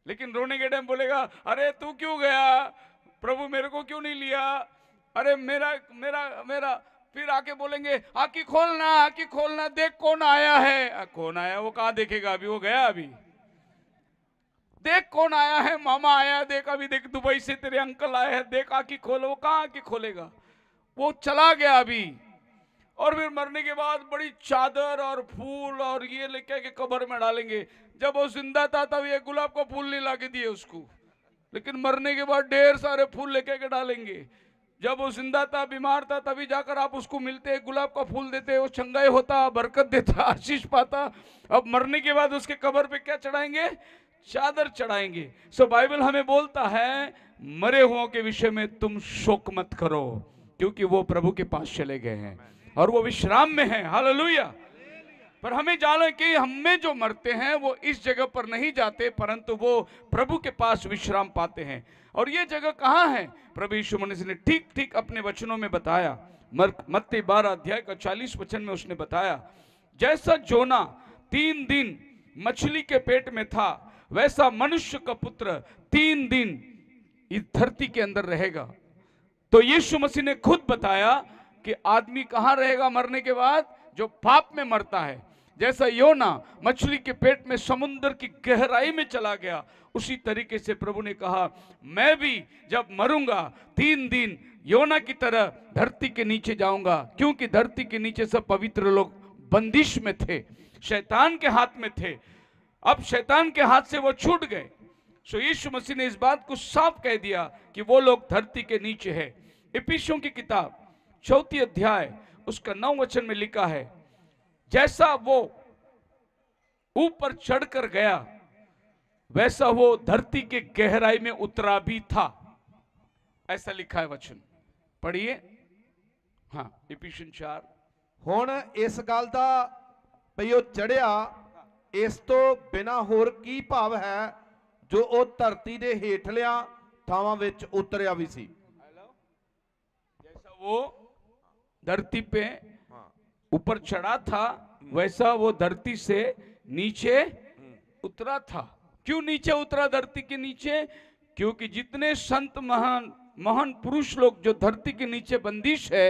लेकिन रोने के टाइम बोलेगा अरे तू क्यों गया प्रभु, मेरे को क्यों नहीं लिया, अरे मेरा मेरा मेरा। फिर आके बोलेंगे आँखी खोलना, आँखी खोलना, देख कौन आया है। कौन आया, वो कहाँ देखेगा अभी, वो गया अभी। देख कौन आया है, मामा आया, देख अभी, देख दुबई से तेरे अंकल आए हैं, देख आँखी खोलो। वो कहाँ आँखी खोलेगा, वो चला गया अभी। और फिर मरने के बाद बड़ी चादर और फूल और ये लेके के कब्र में डालेंगे। जब वो जिंदा था तब ये गुलाब का फूल नहीं लाके दिए उसको, लेकिन मरने के बाद ढेर सारे फूल लेके के डालेंगे। जब वो जिंदा था, बीमार था, तभी जाकर आप उसको मिलते, गुलाब का फूल देते, वो चंगाई होता, बरकत देता, आशीष पाता। अब मरने के बाद उसके कब्र पे क्या चढ़ाएंगे? चादर चढ़ाएंगे। सो बाइबल हमें बोलता है मरे हुओं के विषय में तुम शोक मत करो, क्योंकि वो प्रभु के पास चले गए हैं और वो विश्राम में हैं। हालेलुया। पर हमें जानो कि हमें जो मरते हैं वो इस जगह पर नहीं जाते, परंतु वो प्रभु के पास विश्राम पाते हैं। और ये जगह कहाँ है? प्रभु यीशु मसीह ने ठीक ठीक अपने वचनों में बताया। मत्ती 12 अध्याय का 40 वचन में उसने बताया, जैसा जोना 3 दिन मछली के पेट में था, वैसा मनुष्य का पुत्र 3 दिन इस धरती के अंदर रहेगा। तो यीशु मसीह ने खुद बताया कि आदमी कहाँ रहेगा मरने के बाद? जो पाप में मरता है। जैसा योना मछली के पेट में समुद्र की गहराई में चला गया, उसी तरीके से प्रभु ने कहा मैं भी जब मरूंगा 3 दिन योना की तरह धरती के नीचे जाऊंगा, क्योंकि धरती के नीचे सब पवित्र लोग बंदिश में थे, शैतान के हाथ में थे। अब शैतान के हाथ से वो छूट गए। सो यीशु मसीह ने इस बात को साफ कह दिया कि वो लोग धरती के नीचे है। इफिसियों की किताब 4 अध्याय उसका 9 वचन में लिखा है, जैसा वो ऊपर चढ़कर गया वैसा वो धरती के गहराई में उतरा भी था। ऐसा लिखा है वचन, पढ़िए। हाँ, इफिसियन 4। ਹੁਣ ਇਸ ਗੱਲ ਦਾ ਭਈ ਉਹ ਚੜਿਆ, ਇਸ ਤੋਂ ਬਿਨਾ ਹੋਰ ਕੀ ਭਾਵ ਹੈ ਜੋ ਉਹ ਧਰਤੀ ਦੇ ਹੇਠਲਿਆਂ ਥਾਵਾਂ ਵਿੱਚ ਉਤਰਿਆ ਵੀ ਸੀ। जैसा वो धरती पे ऊपर चढ़ा था वैसा वो धरती से नीचे उतरा था। क्यों नीचे उतरा धरती के नीचे? क्योंकि जितने संत महान पुरुष लोग जो धरती के नीचे बंदिश है,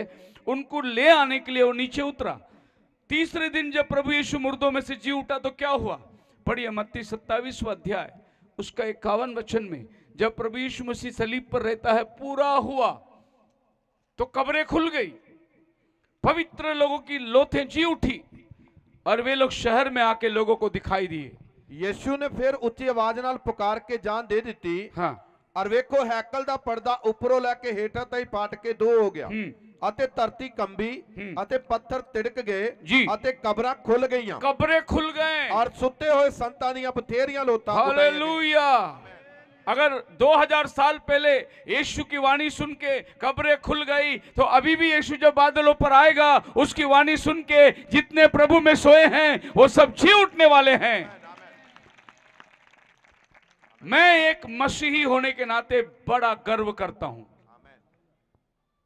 उनको ले आने के लिए वो नीचे उतरा। तीसरे दिन जब प्रभु यीशु मुर्दों में से जी उठा तो क्या हुआ? पढ़िए मत्ती 27वां अध्याय उसका 51 वचन में, जब प्रभु यीशु मसीह सलीब पर रहता है, पूरा हुआ तो कब्रें खुल गई, पवित्र लोगों की लोथें जी उठी और वे लोग शहर में आके लोगों को दिखाई दिए। ਯਿਸੂ ਨੇ ਫਿਰ ਉੱਚੀ ਆਵਾਜ਼ ਨਾਲ ਪੁਕਾਰ ਕੇ ਜਾਨ ਦੇ ਦਿੱਤੀ। हाँ, ਔਰ ਵੇਖੋ ਹੈਕਲ ਦਾ ਪਰਦਾ ਉੱਪਰੋਂ ਲੈ ਕੇ ਹੇਠਾਂ ਤਾਈਂ ਪਾਟ ਕੇ 2 ਹੋ ਗਿਆ ਅਤੇ ਧਰਤੀ ਕੰਬੀ ਅਤੇ ਪੱਥਰ ਤਿੜਕ ਗਏ ਜੀ। ਅਤੇ ਕਬਰਾਂ ਖੁੱਲ ਗਈਆਂ कब्रें खुल गए। ਔਰ ਸੁੱਤੇ ਹੋਏ ਸੰਤਾਂ ਦੀਆਂ ਬਥੇਰੀਆਂ ਲੋਤਾਂ ਉਡਾਈਆਂ ਗਈਆਂ। हालेलुया। अगर 2000 साल पहले यीशु की वाणी सुन के कब्रें खुल गई, तो अभी भी यीशु जब बादलों पर आएगा, उसकी वाणी सुन के जितने प्रभु में सोए हैं वो सब जी उठने वाले हैं। मैं एक मसीही होने के नाते बड़ा गर्व करता हूं,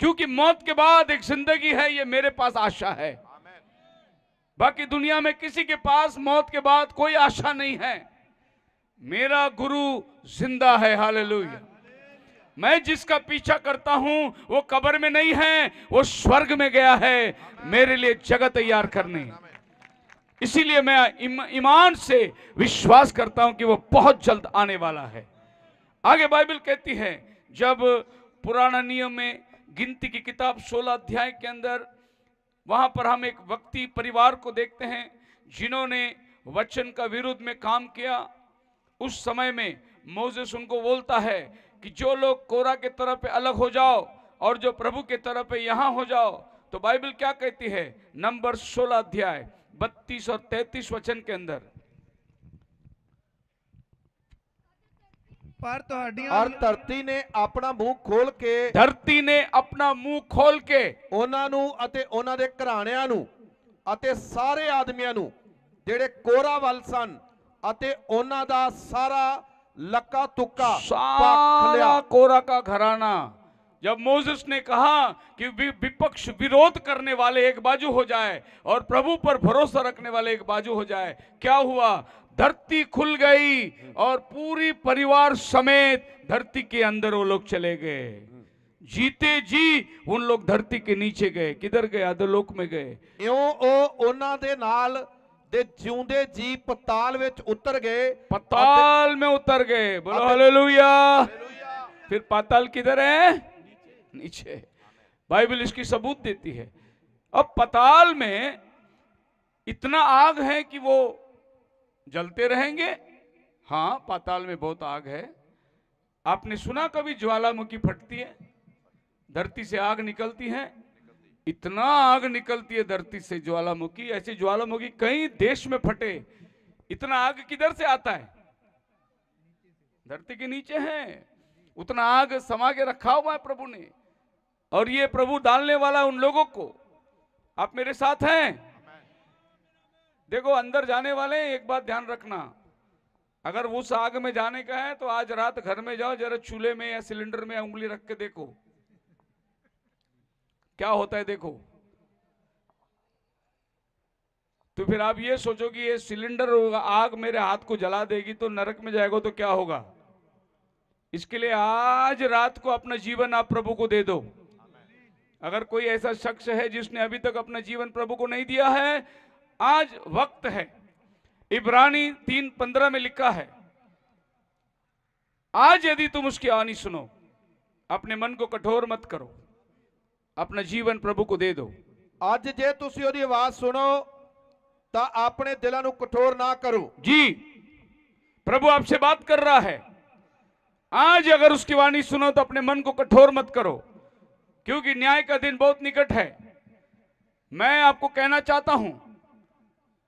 क्योंकि मौत के बाद एक जिंदगी है, ये मेरे पास आशा है। बाकी दुनिया में किसी के पास मौत के बाद कोई आशा नहीं है। मेरा गुरु जिंदा है। हालेलुया। मैं जिसका पीछा करता हूं वो कब्र में नहीं है, वो स्वर्ग में गया है मेरे लिए जगह तैयार करने। इसीलिए मैं ईमान से विश्वास करता हूं कि वो बहुत जल्द आने वाला है। आगे बाइबल कहती है, जब पुराना नियम में गिनती की किताब 16 अध्याय के अंदर, वहां पर हम एक व्यक्ति परिवार को देखते हैं जिन्होंने वचन का विरुद्ध में काम किया। उस समय में मोसेस उनको बोलता है कि जो लोग कोरा के तरफ पे अलग हो जाओ और जो प्रभु के तरफ पे यहां हो जाओ। तो बाइबल क्या कहती है? नंबर 16 अध्याय 32 और 33 वचन के अंदर, पर ਤੁਹਾਡੀਆਂ ਔਰ ਧਰਤੀ ਨੇ ਆਪਣਾ ਮੂੰਹ ਖੋਲ ਕੇ धरती ने अपना मुंह खोल के ਉਹਨਾਂ ਨੂੰ ਅਤੇ ਉਹਨਾਂ ਦੇ ਘਰਾਣਿਆਂ ਨੂੰ ਅਤੇ ਸਾਰੇ ਆਦਮੀਆਂ ਨੂੰ ਜਿਹੜੇ ਕੋਰਾ ਵੱਲ ਸਨ ਅਤੇ ਉਹਨਾਂ ਦਾ ਸਾਰਾ ਲੱਕਾ ਤੁੱਕਾ ਪੱਖ ਲਿਆ। सारा कोरा का घराना। जब मोसेस ने कहा कि विपक्ष विरोध करने वाले एक बाजू हो जाए और प्रभु पर भरोसा रखने वाले एक बाजू हो जाए, क्या हुआ? धरती खुल गई और पूरी परिवार समेत धरती के अंदर वो लोग चले गए। जीते जी उन लोग धरती के नीचे गए। किधर गए? अधोलोक में गए। ਇਉਂ ਉਹ ਉਹਨਾਂ ਦੇ ਨਾਲ ਦੇ ਜਿਉਂਦੇ ਜੀ ਪਤਾਲ ਵਿੱਚ ਉਤਰ ਗਏ। पाताल में उतर गए। बोलो हालेलुया। फिर पाताल किधर है? नीचे। बाइबल इसकी सबूत देती है। अब पाताल में इतना आग है कि वो जलते रहेंगे। हाँ, पाताल में बहुत आग है। आपने सुना कभी ज्वालामुखी फटती है? धरती से आग निकलती है, इतना आग निकलती है धरती से, ज्वालामुखी, ऐसी ज्वालामुखी कई देश में फटे। इतना आग किधर से आता है? धरती के नीचे है। उतना आग समा के रखा हुआ है प्रभु ने, और ये प्रभु डालने वाला उन लोगों को। आप मेरे साथ हैं? देखो, अंदर जाने वाले एक बात ध्यान रखना, अगर उस आग में जाने का है तो आज रात घर में जाओ, जरा चूल्हे में या सिलेंडर में उंगली रख के देखो क्या होता है। देखो तो फिर आप ये सोचो कि ये सिलेंडर आग मेरे हाथ को जला देगी तो नरक में जाएगा तो क्या होगा। इसके लिए आज रात को अपना जीवन आप प्रभु को दे दो। अगर कोई ऐसा शख्स है जिसने अभी तक अपना जीवन प्रभु को नहीं दिया है, आज वक्त है। इब्रानी 3:15 में लिखा है, आज यदि तुम उसकी आवाज़ सुनो, अपने मन को कठोर मत करो, अपना जीवन प्रभु को दे दो। ਅੱਜ ਜੇ ਤੁਸੀਂ ਉਹਦੀ ਆਵਾਜ਼ ਸੁਣੋ ਤਾਂ ਆਪਣੇ ਦਿਲਾਂ ਨੂੰ ਕਠੋਰ ਨਾ ਕਰੋ। जी, प्रभु आपसे बात कर रहा है। आज अगर उसकी वाणी सुनो तो अपने मन को कठोर मत करो, क्योंकि न्याय का दिन बहुत निकट है। मैं आपको कहना चाहता हूं,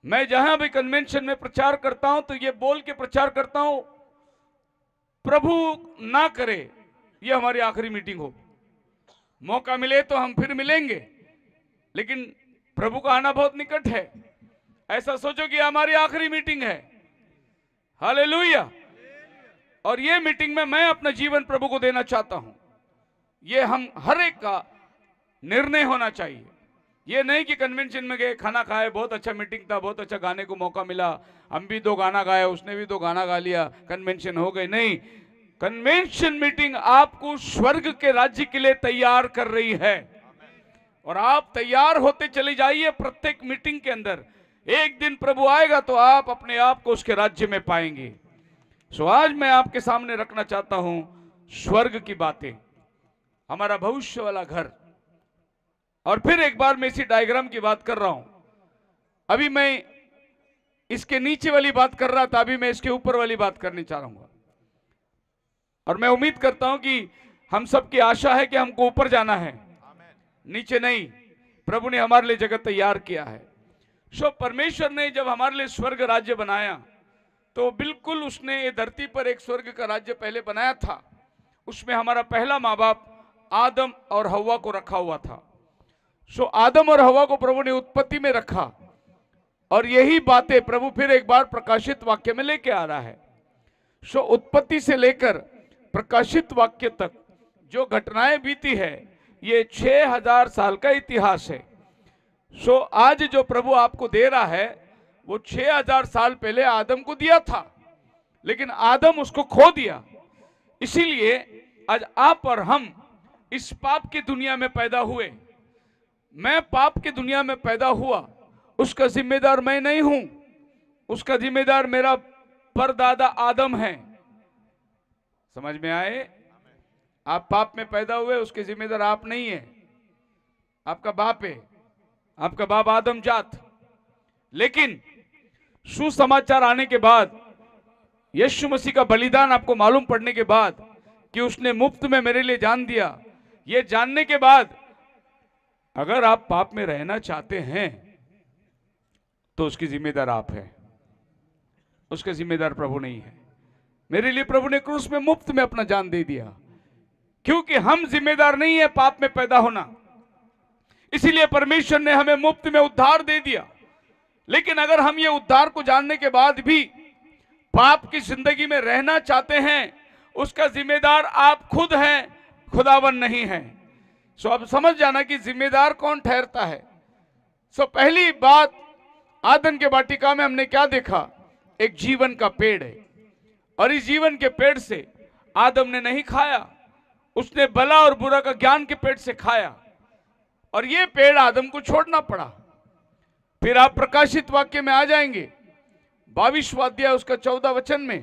मैं जहां भी कन्वेंशन में प्रचार करता हूं तो ये बोल के प्रचार करता हूं, प्रभु ना करे ये हमारी आखिरी मीटिंग हो। मौका मिले तो हम फिर मिलेंगे, लेकिन प्रभु का आना बहुत निकट है। ऐसा सोचो कि हमारी आखिरी मीटिंग है। हालेलुया। और ये मीटिंग में मैं अपना जीवन प्रभु को देना चाहता हूं। ये हम हर एक का निर्णय होना चाहिए। ये नहीं कि कन्वेंशन में गए, खाना खाए, बहुत अच्छा मीटिंग था, बहुत अच्छा गाने को मौका मिला, हम भी 2 गाना गाया, उसने भी 2 गाना गा लिया, कन्वेंशन हो गई। नहीं, कन्वेंशन मीटिंग आपको स्वर्ग के राज्य के लिए तैयार कर रही है, और आप तैयार होते चले जाइए। प्रत्येक मीटिंग के अंदर एक दिन प्रभु आएगा तो आप अपने आप को उसके राज्य में पाएंगे। सो आज मैं आपके सामने रखना चाहता हूं स्वर्ग की बातें, हमारा भविष्य वाला घर। और फिर एक बार मैं इसी डायग्राम की बात कर रहा हूं। अभी मैं इसके नीचे वाली बात कर रहा था, अभी मैं इसके ऊपर वाली बात करनी चाह रहा हूं। और मैं उम्मीद करता हूं कि हम सबकी आशा है कि हमको ऊपर जाना है, नीचे नहीं। प्रभु ने हमारे लिए जगह तैयार किया है। सो परमेश्वर ने जब हमारे लिए स्वर्ग राज्य बनाया तो बिल्कुल उसने ये धरती पर एक स्वर्ग का राज्य पहले बनाया था। उसमें हमारा पहला माँ बाप आदम और हव्वा को रखा हुआ था। सो आदम और हव्वा को प्रभु ने उत्पत्ति में रखा, और यही बातें प्रभु फिर एक बार प्रकाशित वाक्य में लेके आ रहा है। सो उत्पत्ति से लेकर प्रकाशित वाक्य तक जो घटनाएं बीती है, ये 6000 साल का इतिहास है। सो आज जो प्रभु आपको दे रहा है वो 6000 साल पहले आदम को दिया था, लेकिन आदम उसको खो दिया। इसीलिए आज आप और हम इस पाप की दुनिया में पैदा हुए। मैं पाप की दुनिया में पैदा हुआ, उसका जिम्मेदार मैं नहीं हूं, उसका जिम्मेदार मेरा परदादा आदम है। समझ में आए? आप पाप में पैदा हुए, उसके जिम्मेदार आप नहीं है, आपका बाप है, आपका बाप आदम जात। लेकिन सुसमाचार आने के बाद, यीशु मसीह का बलिदान आपको मालूम पड़ने के बाद कि उसने मुफ्त में मेरे लिए जान दिया, ये जानने के बाद अगर आप पाप में रहना चाहते हैं तो उसकी जिम्मेदार आप है, उसका जिम्मेदार प्रभु नहीं है। मेरे लिए प्रभु ने क्रूस में मुफ्त में अपना जान दे दिया, क्योंकि हम जिम्मेदार नहीं है पाप में पैदा होना। इसीलिए परमेश्वर ने हमें मुफ्त में उद्धार दे दिया। लेकिन अगर हम ये उद्धार को जानने के बाद भी पाप की जिंदगी में रहना चाहते हैं, उसका जिम्मेदार आप खुद हैं, खुदावन नहीं है। सो अब समझ जाना कि जिम्मेदार कौन ठहरता है। सो पहली बात, आदन के वाटिका में हमने क्या देखा? एक जीवन का पेड़ है, और इस जीवन के पेड़ से आदम ने नहीं खाया, उसने भला और बुरा का ज्ञान के पेड़ से खाया, और ये पेड़ आदम को छोड़ना पड़ा। फिर आप प्रकाशित वाक्य में आ जाएंगे, 22वां अध्याय उसका 14 वचन में,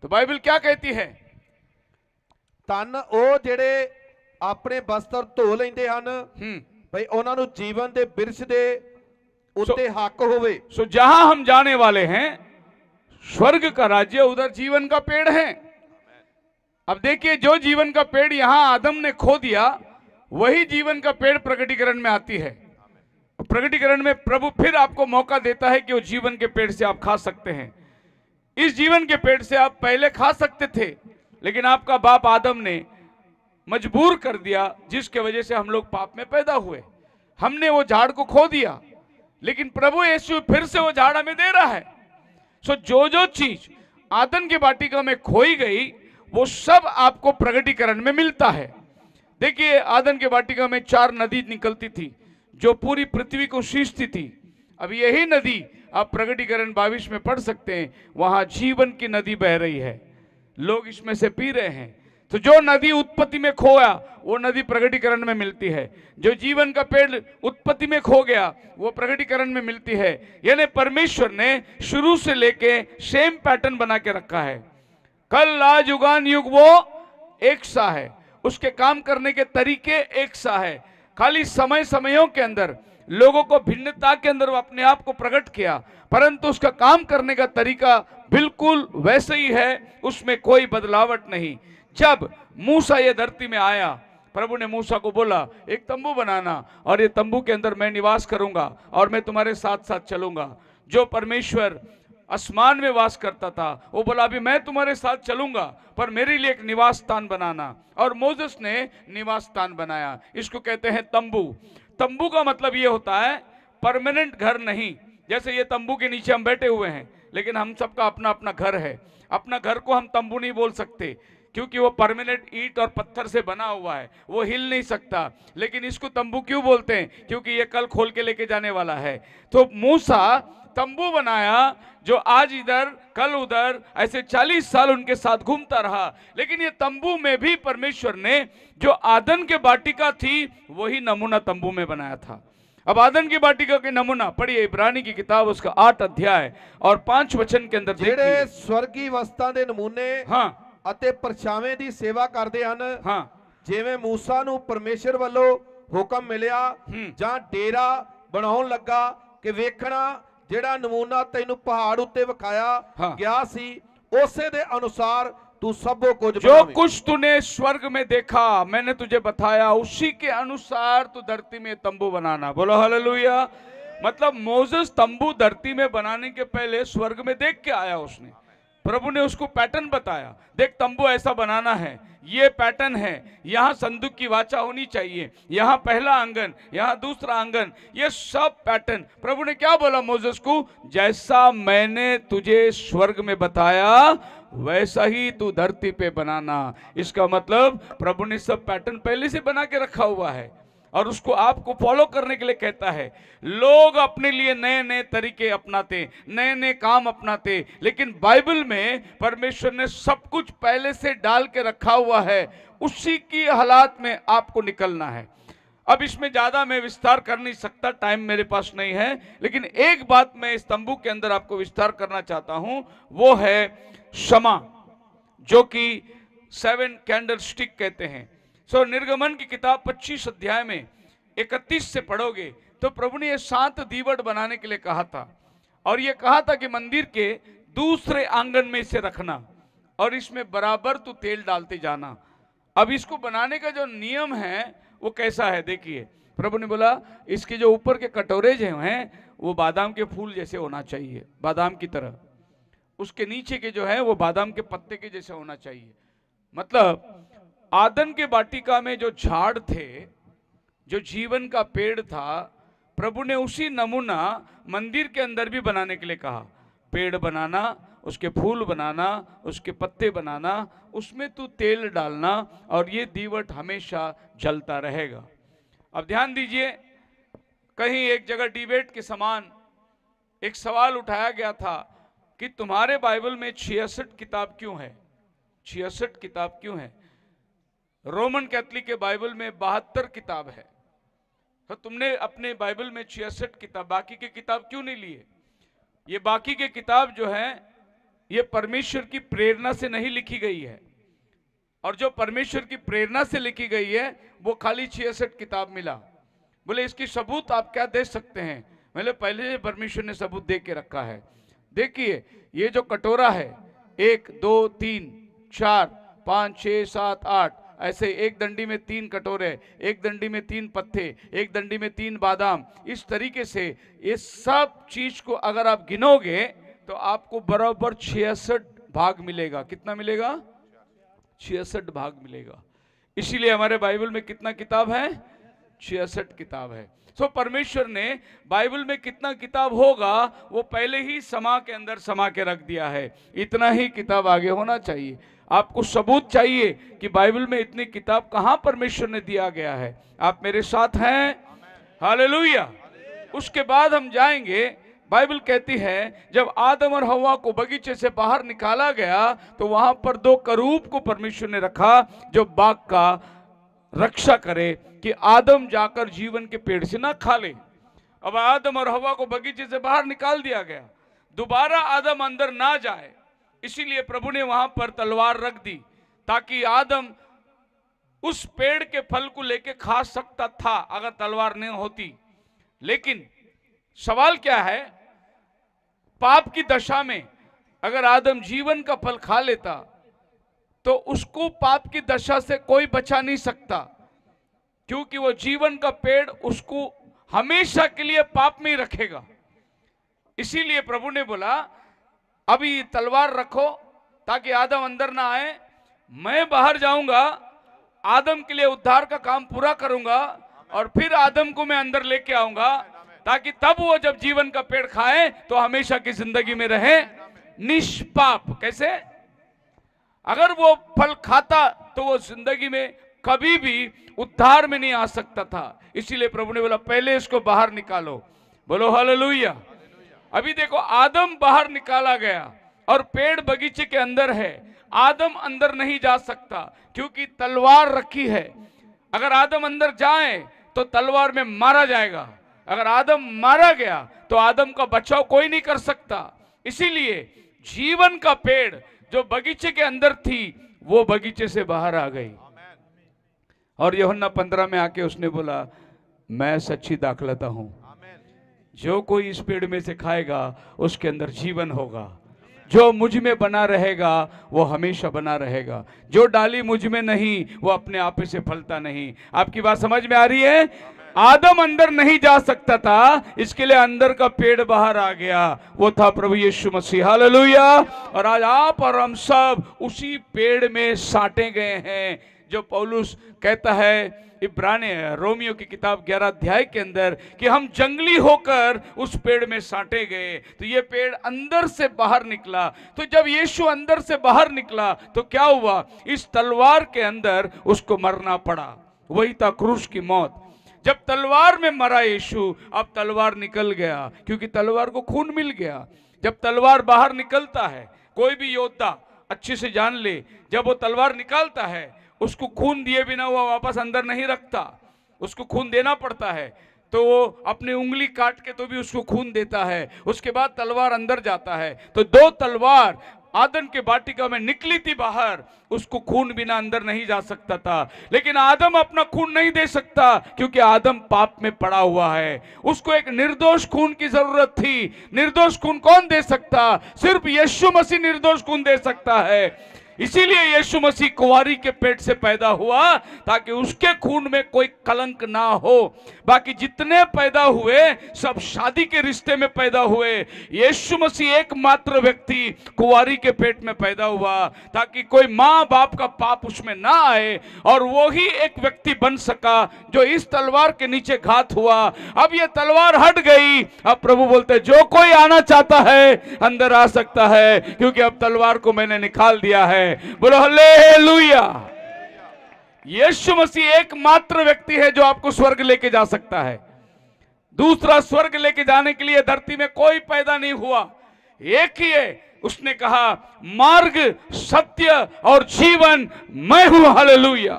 तो बाइबल क्या कहती है? तन ओ जेड़े अपने वस्त्र धो लेंदे हन, भाई उन्हां नूं जीवन दे बिरछ दे उत्ते हक होवे। सो जहां हम जाने वाले हैं स्वर्ग का राज्य, उधर जीवन का पेड़ है। अब देखिए, जो जीवन का पेड़ यहां आदम ने खो दिया, वही जीवन का पेड़ प्रकटीकरण में आती है। प्रकटीकरण में प्रभु फिर आपको मौका देता है कि वो जीवन के पेड़ से आप खा सकते हैं। इस जीवन के पेड़ से आप पहले खा सकते थे, लेकिन आपका बाप आदम ने मजबूर कर दिया, जिसके वजह से हम लोग पाप में पैदा हुए। हमने वो झाड़ को खो दिया, लेकिन प्रभु यीशु फिर से वो झाड़ हमें दे रहा है। सो जो चीज आदन की वाटिका में खोई गई, वो सब आपको प्रकटीकरण में मिलता है। देखिए, आदन के वाटिका में 4 नदी निकलती थी जो पूरी पृथ्वी को सींचती थी। अब यही नदी आप प्रकटीकरण 22 में पढ़ सकते हैं, वहां जीवन की नदी बह रही है, लोग इसमें से पी रहे हैं। तो जो नदी उत्पत्ति में खोया, वो नदी प्रकटीकरण में मिलती है। जो जीवन का पेड़ उत्पत्ति में खो गया, वो प्रकटीकरण में मिलती है। यानी परमेश्वर ने शुरू से लेके सेम पैटर्न बना के रखा है। कल आज युगान युग वो एक सा है, उसके काम करने के तरीके एक सा है। खाली समयों के अंदर लोगों को भिन्नता के अंदर वो अपने आप को प्रकट किया, परंतु उसका काम करने का तरीका बिल्कुल वैसे ही है, उसमें कोई बदलावट नहीं। जब मूसा ये धरती में आया, प्रभु ने मूसा को बोला एक तंबू बनाना, और ये तंबू के अंदर मैं निवास करूंगा और मैं तुम्हारे साथ साथ चलूंगा। जो परमेश्वर आसमान में वास करता था, वो बोला अभी मैं तुम्हारे साथ चलूंगा, पर मेरे लिए एक निवास स्थान बनाना। और मोसेस ने निवास स्थान बनाया। इसको कहते हैं तंबू। तंबू का मतलब ये होता है परमानेंट घर नहीं। जैसे ये तंबू के नीचे हम बैठे हुए हैं, लेकिन हम सबका अपना अपना घर है। अपना घर को हम तंबू नहीं बोल सकते, क्योंकि वो परमानेंट ईंट और पत्थर से बना हुआ है, वो हिल नहीं सकता। लेकिन इसको तंबू क्यों बोलते हैं? क्योंकि ये कल खोल के लेके जाने वाला है। तो मूसा तंबू बनाया, जो आज इधर कल उधर, ऐसे 40 साल उनके साथ घूमता रहा। लेकिन ये तंबू में भी परमेश्वर ने जो आदन के वाटिका थी, वही नमूना तंबू में बनाया था। अब आदन की वाटिका के नमूना पढ़िए, इब्रानी की किताब उसका 8 अध्याय और 5 वचन के अंदर ਜਿਹੜੇ स्वर्गी वस्तां ਦੇ नमूने हाँ ਅਤੇ ਪਰਛਾਵੇਂ ਦੀ ਸੇਵਾ ਕਰਦੇ ਹਨ। हाँ ਜਿਵੇਂ मूसा ਨੂੰ ਪਰਮੇਸ਼ਰ ਵੱਲੋਂ ਹੁਕਮ ਮਿਲਿਆ ਜਾਂ ਡੇਰਾ ਬਣਾਉਣ ਲੱਗਾ ਕਿ ਵੇਖਣਾ ਜਿਹੜਾ ਨਮੂਨਾ ਤੈਨੂੰ ਪਹਾੜ ਉੱਤੇ ਵਿਖਾਇਆ ਗਿਆ ਸੀ, ਉਸੇ ਦੇ ਅਨੁਸਾਰ तू सबो कुछ जो कुछ तूने स्वर्ग में देखा, मैंने तुझे बताया, उसी के अनुसार तू धरती में तंबू बनाना। बोलो हालेलुया। मतलब मोसेस तंबू धरती में बनाने के पहले स्वर्ग में देख के आया। उसने, प्रभु ने उसको पैटर्न बताया, देख तंबू ऐसा बनाना है, ये पैटर्न है, यहाँ संदूक की वाचा होनी चाहिए, यहाँ पहला आंगन, यहाँ दूसरा आंगन, ये सब पैटर्न। प्रभु ने क्या बोला मोसेस को? जैसा मैंने तुझे स्वर्ग में बताया वैसा ही तू धरती पे बनाना। इसका मतलब प्रभु ने सब पैटर्न पहले से बना के रखा हुआ है और उसको आपको फॉलो करने के लिए कहता है। लोग अपने लिए नए नए तरीके अपनाते, नए नए काम अपनाते, लेकिन बाइबल में परमेश्वर ने सब कुछ पहले से डाल के रखा हुआ है। उसी की हालात में आपको निकलना है। अब इसमें ज्यादा मैं विस्तार कर नहीं सकता, टाइम मेरे पास नहीं है, लेकिन एक बात मैं इस तंबू के अंदर आपको विस्तार करना चाहता हूं, वो है क्षमा, जो कि 7 कैंडल स्टिक कहते हैं। सो निर्गमन की किताब 25 अध्याय में 31 से पढ़ोगे तो प्रभु ने ये 7 दीवट बनाने के लिए कहा था, और ये कहा था कि मंदिर के दूसरे आंगन में इसे रखना और इसमें बराबर तू तेल डालते जाना। अब इसको बनाने का जो नियम है वो कैसा है, देखिए। प्रभु ने बोला इसके जो ऊपर के कटोरे जो हैं वो बादाम के फूल जैसे होना चाहिए, बादाम की तरह। उसके नीचे के जो है वो बादाम के पत्ते के जैसे होना चाहिए। मतलब आदन के वाटिका में जो झाड़ थे, जो जीवन का पेड़ था, प्रभु ने उसी नमूना मंदिर के अंदर भी बनाने के लिए कहा। पेड़ बनाना, उसके फूल बनाना, उसके पत्ते बनाना, उसमें तू तेल डालना और ये दीवट हमेशा जलता रहेगा। अब ध्यान दीजिए, कहीं एक जगह डिबेट के समान एक सवाल उठाया गया था कि तुम्हारे बाइबल में 66 किताब क्यों है? 66 किताब क्यों है? रोमन कैथोलिक के बाइबल में 72 किताब है, तो तुमने अपने बाइबल में 66 किताब, बाकी के किताब क्यों नहीं लिए? ये बाकी के किताब जो है ये परमेश्वर की प्रेरणा से नहीं लिखी गई है, और जो परमेश्वर की प्रेरणा से लिखी गई है वो खाली 66 किताब मिला। बोले इसकी सबूत आप क्या दे सकते हैं? मैंने पहले परमेश्वर ने सबूत दे के रखा है। देखिए ये जो कटोरा है, 1 2 3 4 5 6 7 8, ऐसे एक डंडी में 3 कटोरे, एक डंडी में 3 पत्ते, एक डंडी में 3 बादाम, इस तरीके से ये सब चीज को अगर आप गिनोगे तो आपको बराबर 66 भाग मिलेगा। कितना मिलेगा? 66 भाग मिलेगा। इसीलिए हमारे बाइबल में कितना किताब है? 66 किताब है। सो परमेश्वर ने बाइबल में कितना किताब होगा वो पहले ही समा के अंदर समा के रख दिया है। इतना ही किताब आगे होना चाहिए। आपको सबूत चाहिए कि बाइबल में इतनी किताब कहां परमेश्वर ने दिया गया है। आप मेरे साथ हैं? हालेलुया। उसके बाद हम जाएंगे, बाइबल कहती है जब आदम और हव्वा को बगीचे से बाहर निकाला गया तो वहां पर 2 करूब को परमेश्वर ने रखा जो बाग का रक्षा करे कि आदम जाकर जीवन के पेड़ से ना खा ले। अब आदम और हव्वा को बगीचे से बाहर निकाल दिया गया, दोबारा आदम अंदर ना जाए, इसीलिए प्रभु ने वहां पर तलवार रख दी ताकि आदम उस पेड़ के फल को लेके खा सकता था अगर तलवार नहीं होती। लेकिन सवाल क्या है, पाप की दशा में अगर आदम जीवन का फल खा लेता तो उसको पाप की दशा से कोई बचा नहीं सकता, क्योंकि वो जीवन का पेड़ उसको हमेशा के लिए पाप में ही रखेगा। इसीलिए प्रभु ने बोला अभी तलवार रखो ताकि आदम अंदर ना आए, मैं बाहर जाऊंगा, आदम के लिए उद्धार का काम पूरा करूंगा और फिर आदम को मैं अंदर लेके आऊंगा ताकि तब वो जब जीवन का पेड़ खाए तो हमेशा की जिंदगी में रहे निष्पाप। कैसे? अगर वो फल खाता तो वो जिंदगी में कभी भी उद्धार में नहीं आ सकता था। इसीलिए प्रभु ने बोला पहले इसको बाहर निकालो। बोलो हालेलुया। अभी देखो आदम बाहर निकाला गया और पेड़ बगीचे के अंदर है। आदम अंदर नहीं जा सकता क्योंकि तलवार रखी है। अगर आदम अंदर जाए तो तलवार में मारा जाएगा। अगर आदम मारा गया तो आदम का बचाव कोई नहीं कर सकता। इसीलिए जीवन का पेड़ जो बगीचे के अंदर थी वो बगीचे से बाहर आ गई और यूहन्ना 15 में आके उसने बोला मैं सच्ची दाखलता हूं, जो कोई इस पेड़ में से खाएगा उसके अंदर जीवन होगा, जो मुझ में बना रहेगा वो हमेशा बना रहेगा, जो डाली मुझ में नहीं वो अपने आप से फलता नहीं। आपकी बात समझ में आ रही है? आदम अंदर नहीं जा सकता था, इसके लिए अंदर का पेड़ बाहर आ गया, वो था प्रभु यीशु मसीह। हालेलुया। और आज आप और हम सब उसी पेड़ में साटे गए हैं जो पौलुस कहता है इब्रानी रोमियो की किताब 11 अध्याय के अंदर कि हम जंगली होकर उस पेड़ में साटे गए। तो ये पेड़ अंदर से बाहर निकला। तो जब यीशु अंदर से बाहर निकला तो क्या हुआ? इस तलवार के अंदर उसको मरना पड़ा, वही था क्रूस की मौत। जब तलवार में मरा यीशु, अब तलवार निकल गया क्योंकि तलवार को खून मिल गया। जब तलवार बाहर निकलता है, कोई भी योद्धा अच्छे से जान ले, जब वो तलवार निकालता है उसको खून दिए बिना वो वापस अंदर नहीं रखता, उसको खून देना पड़ता है। तो वो अपनी उंगली काट के तो भी उसको खून देता है, उसके बाद तलवार अंदर जाता है। तो 2 तलवार आदम के वाटिका में निकली थी बाहर, उसको खून बिना अंदर नहीं जा सकता था। लेकिन आदम अपना खून नहीं दे सकता क्योंकि आदम पाप में पड़ा हुआ है। उसको एक निर्दोष खून की जरूरत थी। निर्दोष खून कौन दे सकता? सिर्फ यीशु मसीह निर्दोष खून दे सकता है। इसीलिए यीशु मसीह कुंवारी के पेट से पैदा हुआ ताकि उसके खून में कोई कलंक ना हो। बाकी जितने पैदा हुए सब शादी के रिश्ते में पैदा हुए। यीशु मसीह एकमात्र व्यक्ति कुंवारी के पेट में पैदा हुआ ताकि कोई माँ बाप का पाप उसमें ना आए, और वो ही एक व्यक्ति बन सका जो इस तलवार के नीचे घात हुआ। अब ये तलवार हट गई। अब प्रभु बोलते जो कोई आना चाहता है अंदर आ सकता है क्योंकि अब तलवार को मैंने निकाल दिया है। बोलो हालेलुया। यीशु मसीह एकमात्र व्यक्ति है जो आपको स्वर्ग लेके जा सकता है। दूसरा स्वर्ग लेके जाने के लिए धरती में कोई पैदा नहीं हुआ, एक ही है। उसने कहा मार्ग, सत्य और जीवन मैं हूं। हालेलुया।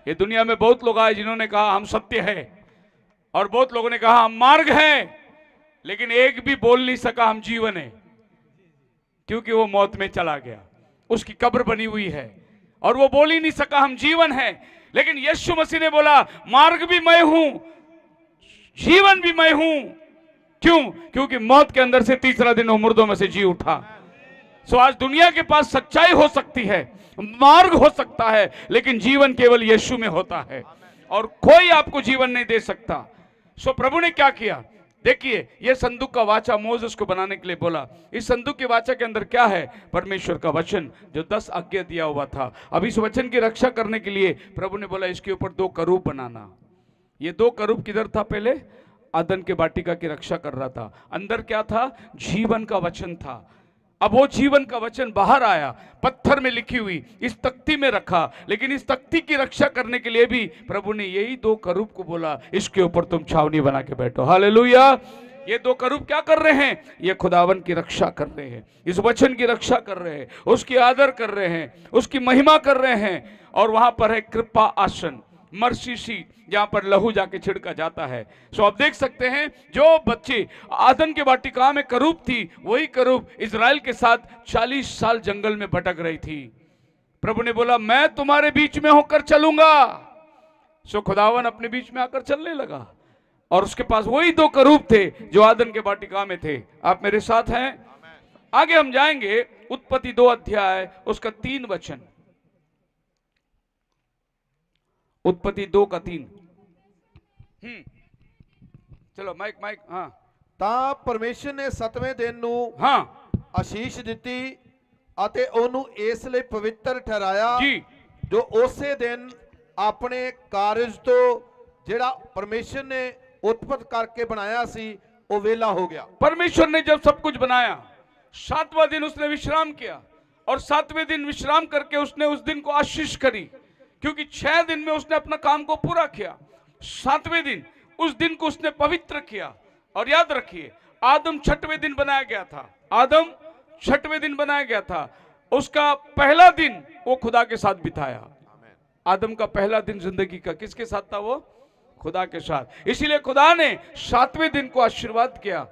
ये दुनिया में बहुत लोग आए जिन्होंने कहा हम सत्य है, और बहुत लोगों ने कहा हम मार्ग हैं, लेकिन एक भी बोल नहीं सका हम जीवन है, क्योंकि वो मौत में चला गया, उसकी कब्र बनी हुई है और वो बोल ही नहीं सका हम जीवन है। लेकिन यीशु मसीह ने बोला मार्ग भी मैं हूं, जीवन भी मैं हूं। क्यों? क्योंकि मौत के अंदर से तीसरा दिन वो मुर्दों में से जी उठा। सो आज दुनिया के पास सच्चाई हो सकती है, मार्ग हो सकता है, लेकिन जीवन केवल यीशु में होता है और कोई आपको जीवन नहीं दे सकता। सो प्रभु ने क्या किया, देखिए ये संदूक का वाचा मोसेस को बनाने के लिए बोला। इस संदूक के वाचा के अंदर क्या है, परमेश्वर का वचन जो 10 आज्ञा दिया हुआ था। अब इस वचन की रक्षा करने के लिए प्रभु ने बोला इसके ऊपर 2 करूब बनाना। ये 2 करूब किधर था, पहले आदन के वाटिका की रक्षा कर रहा था। अंदर क्या था, जीवन का वचन था। अब वो जीवन का वचन बाहर आया, पत्थर में लिखी हुई इस तख्ती में रखा, लेकिन इस तख्ती की रक्षा करने के लिए भी प्रभु ने यही 2 करूब को बोला इसके ऊपर तुम छावनी बना के बैठो। हालेलुया। ये 2 करूब क्या कर रहे हैं, ये खुदावन की रक्षा कर रहे हैं, इस वचन की रक्षा कर रहे हैं, उसकी आदर कर रहे हैं, उसकी महिमा कर रहे हैं। और वहां पर है कृपा आसन, मर्सी सीट, जहां पर लहू जाके छिड़का जाता है। सो आप देख सकते हैं जो बच्चे आदन के वाटिका में करूब थी, वही करूब इजराइल के साथ 40 साल जंगल में भटक रही थी। प्रभु ने बोला मैं तुम्हारे बीच में होकर चलूंगा। सो खुदावन अपने बीच में आकर चलने लगा और उसके पास वही 2 करूब थे जो आदन के वाटिका में थे। आप मेरे साथ हैं, आगे हम जाएंगे उत्पत्ति 2 अध्याय उसका 3 वचन। उत्पत्ति 2 का 3। चलो माइक माइक। हाँ, ਤਾਂ ਪਰਮੇਸ਼ਰ ਨੇ 7ਵੇਂ ਦਿਨ ਨੂੰ हाँ ਆਸ਼ੀਸ਼ ਦਿੱਤੀ ਅਤੇ ਉਹਨੂੰ ਇਸ ਲਈ ਪਵਿੱਤਰ ਠਹਿਰਾਇਆ जी, ਜੋ ਉਸੇ ਦਿਨ ਆਪਣੇ ਕਾਰਜ ਤੋਂ ਜਿਹੜਾ ਪਰਮੇਸ਼ਰ ਨੇ ਉਤਪਤ ਕਰਕੇ ਬਣਾਇਆ ਸੀ ਉਹ ਵਿਹਲਾ ਹੋ ਗਿਆ। परमेश्वर ने जब सब कुछ बनाया, 7वां दिन उसने विश्राम किया और 7वें दिन विश्राम करके उसने उस दिन को आशीष करी, क्योंकि 6 दिन में उसने अपना काम को पूरा किया। 7वें दिन उस दिन को उसने पवित्र किया। और याद रखिए आदम 6वें दिन बनाया गया था, आदम 6वें दिन बनाया गया था। उसका पहला दिन वो खुदा के साथ बिताया। आदम का पहला दिन जिंदगी का किसके साथ था, वो खुदा के साथ। इसीलिए खुदा ने 7वें दिन को आशीर्वाद किया।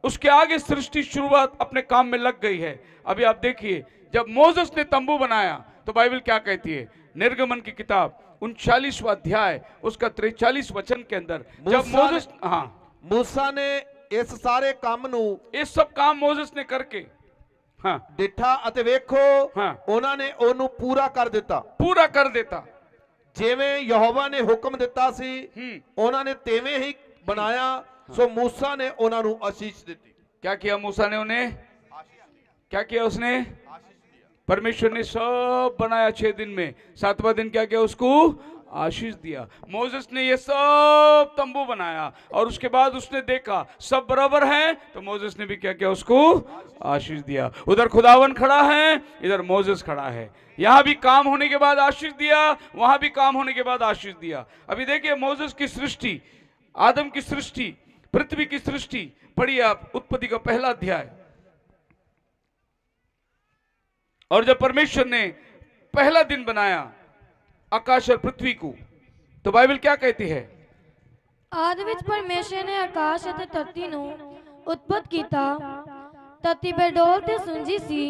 उसके आगे सृष्टि शुरुआत अपने काम में लग गई है। अभी आप देखिए जब मोसेस ने तंबू बनाया तो बाइबल क्या कहती है, निर्गमन की किताब 39वां अध्याय उसका 43 वचन के अंदर जब मोसेस, हाँ मूसा ने इस सारे काम ਨੂੰ ये सब काम मोसेस ने करके हाँ ਡਿੱਠਾ ਅਤੇ ਵੇਖੋ हाँ ਉਹਨਾਂ ਨੇ ਉਹਨੂੰ ਪੂਰਾ ਕਰ ਦਿੱਤਾ। पूरा कर देता। ਜਿਵੇਂ ਯਹੋਵਾ ਨੇ ਹੁਕਮ ਦਿੱਤਾ ਸੀ ਉਹਨਾਂ ਨੇ ਤਿਵੇਂ ਹੀ ਬਣਾਇਆ। ਸੋ मूसा ने ਉਹਨਾਂ ਨੂੰ ਆਸ਼ੀष ਦਿੱਤੀ। क्या किया मूसा ने उन्हें, क्या किया उसने, परमेश्वर ने सब बनाया 6 दिन में, 7वां दिन क्या किया, उसको आशीष दिया। मोसेस ने ये सब तंबू बनाया और उसके बाद उसने देखा सब बराबर है, तो मोसेस ने भी क्या किया, उसको आशीष दिया। उधर खुदावन खड़ा है, इधर मोसेस खड़ा है। यहां भी काम होने के बाद आशीष दिया, वहां भी काम होने के बाद आशीष दिया। अभी देखिए मोसेस की सृष्टि, आदम की सृष्टि, पृथ्वी की सृष्टि पढ़िए आप, उत्पत्ति का 1 अध्याय। और जब परमेश्वर ने पहला दिन बनाया आकाश और पृथ्वी को, तो बाइबल क्या कहती है, ਆਦਿ ਵਿੱਚ ਪਰਮੇਸ਼ਰ ਨੇ ਆਕਾਸ਼ ਅਤੇ ਧਰਤੀ ਨੂੰ ਉਤਪਤ ਕੀਤਾ। ਧਰਤੀ ਬੇਡੋਲ ਤੇ ਸੁੰਜੀ ਸੀ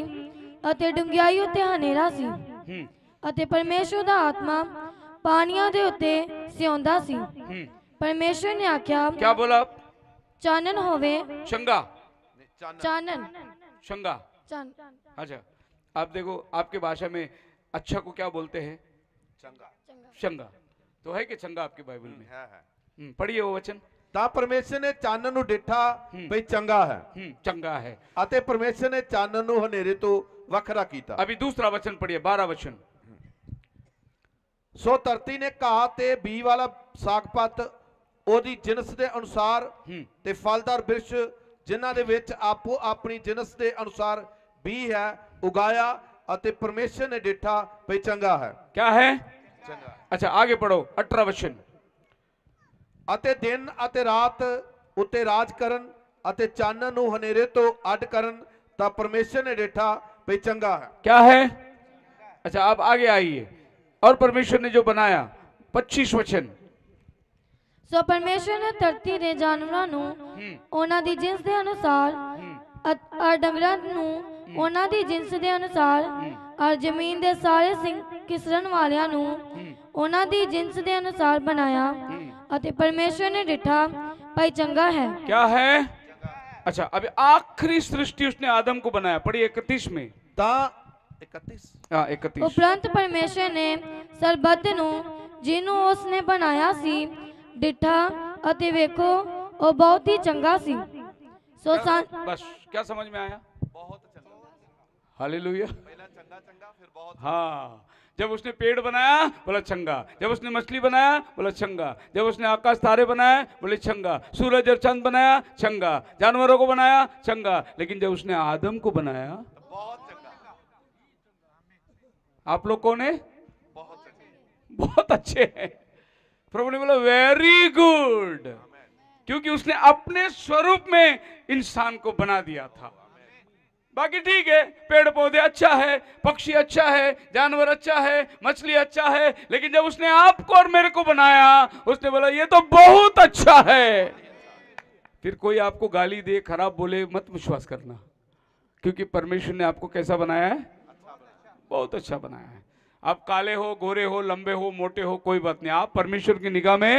ਅਤੇ ਡੂੰਘਾਈ ਉੱਤੇ ਹਨੇਰਾ ਸੀ ਅਤੇ ਪਰਮੇਸ਼ਰ ਦਾ ਆਤਮਾ ਪਾਣੀਆਂ ਦੇ ਉੱਤੇ ਸਿਉਂਦਾ ਸੀ। ਪਰਮੇਸ਼ਰ ਨੇ ਆਖਿਆ क्या बोला, ਚਾਨਣ ਹੋਵੇ। शंगा, ਚਾਨਣ शंगा। अच्छा आप देखो आपके भाषा में अच्छा को क्या बोलते हैं, शंगा। तो है कि चंगा आपकी बाइबल में है। पढ़िए वो वचन। ਤਾਂ ਪਰਮੇਸ਼ਰ ਨੇ ਚਾਨਣ ਨੂੰ ਡਿੱਠਾ ਬਈ ਚੰਗਾ ਹੈ चंगा है। ਅਤੇ ਪਰਮੇਸ਼ਰ ਨੇ ਚਾਨਣ ਨੂੰ ਹਨੇਰੇ ਤੋਂ ਵੱਖਰਾ ਕੀਤਾ। अभी दूसरा वचन पढ़िए, 12 वचन। ਸੋ ਧਰਤੀ ਨੇ ਘਾਹ ਤੇ ਬੀ ਵਾਲਾ ਸਾਗਪਤ ਉਹਦੀ ਜਿਨਸ ਦੇ ਅਨੁਸਾਰ ਤੇ ਫਲਦਾਰ ਬਿਰਛ ਜਿਨ੍ਹਾਂ ਦੇ ਵਿੱਚ ਆਪੋ ਆਪਣੀ ਜਿਨਸ ਦੇ ਅਨੁਸਾਰ ਬੀ ਹੈ ਉਗਾਇਆ ਅਤੇ ਪਰਮੇਸ਼ਰ ਨੇ ਡਿੱਠਾ ਭਈ ਚੰਗਾ ਹੈ। क्या है, ਚੰਗਾ। अच्छा आगे पढ़ो, 18 वचन। ਅਤੇ ਦਿਨ ਅਤੇ ਰਾਤ ਉੱਤੇ ਰਾਜ ਕਰਨ ਅਤੇ ਚਾਨਣ ਨੂੰ ਹਨੇਰੇ ਤੋਂ ਅੱਡ ਕਰਨ ਤਾਂ ਪਰਮੇਸ਼ਰ ਨੇ ਡਿੱਠਾ ਭਈ ਚੰਗਾ ਹੈ। क्या है, अच्छा आप आगे आइए। और परमेश्वर ने जो बनाया, 25 वचन। ਸੋ ਪਰਮੇਸ਼ਰ ਨੇ ਧਰਤੀ ਦੇ ਜਾਨਵਰਾਂ ਨੂੰ ਉਹਨਾਂ ਦੀ ਜਿਨਸ ਦੇ ਅਨੁਸਾਰ ਔਰ ਡੰਗਰਾਂ ਨੂੰ ਉਹਨਾਂ ਦੀ ਜਿਨਸ ਦੇ ਅਨੁਸਾਰ ਔਰ ਜ਼ਮੀਨ ਦੇ ਸਾਰੇ ਕਿਸਰਨ ਵਾਲਿਆਂ ਨੂੰ ਉਹਨਾਂ ਦੀ ਜਿਨਸ ਦੇ ਅਨੁਸਾਰ ਬਣਾਇਆ ਅਤੇ ਪਰਮੇਸ਼ਰ ਨੇ ਡਿੱਠਾ ਭਾਈ ਚੰਗਾ ਹੈ। क्या है, अच्छा अभी आखिरी सृष्टि उसने आदम को बनाया, पढ़िए 31 में। ਤਾਂ 31 हाँ 31। ਉਪਰੰਤ ਪਰਮੇਸ਼ਰ ਨੇ ਸਰਬੱਤ ਨੂੰ ਜਿਹਨੂੰ ਉਸ ਨੇ ਬਣਾਇਆ ਸੀ ਡਿਠਾ ਅਤੇ ਵੇਖੋ ਉਹ ਬਹੁਤ ਹੀ ਚੰਗਾ ਸੀ। ਸੋ बस क्या समझ में आया? बहुत चंगा, हालेलुया। पहला चंगा चंगा फिर बहुत। हाँ, जब उसने पेड़ बनाया बोला चंगा, जब उसने मछली बनाया बोला चंगा, जब उसने आकाश तारे बनाया बोले चंगा, सूरज और चांद बनाया चंगा, जानवरों को बनाया चंगा, लेकिन जब उसने आदम को बनाया बहुत चंगा। आप लोग कौन है? बहुत चंगे, बहुत अच्छे हैं। प्रभु ने बोला वेरी गुड, क्योंकि उसने अपने स्वरूप में इंसान को बना दिया था। बाकी ठीक है, पेड़ पौधे अच्छा है, पक्षी अच्छा है, जानवर अच्छा है, मछली अच्छा है, लेकिन जब उसने आपको और मेरे को बनाया उसने बोला ये तो बहुत अच्छा है। फिर कोई आपको गाली दे, खराब बोले, मत विश्वास करना, क्योंकि परमेश्वर ने आपको कैसा बनाया है? बहुत अच्छा बनाया है। आप काले हो, गोरे हो, लंबे हो, मोटे हो, कोई बात नहीं, आप परमेश्वर की निगाह में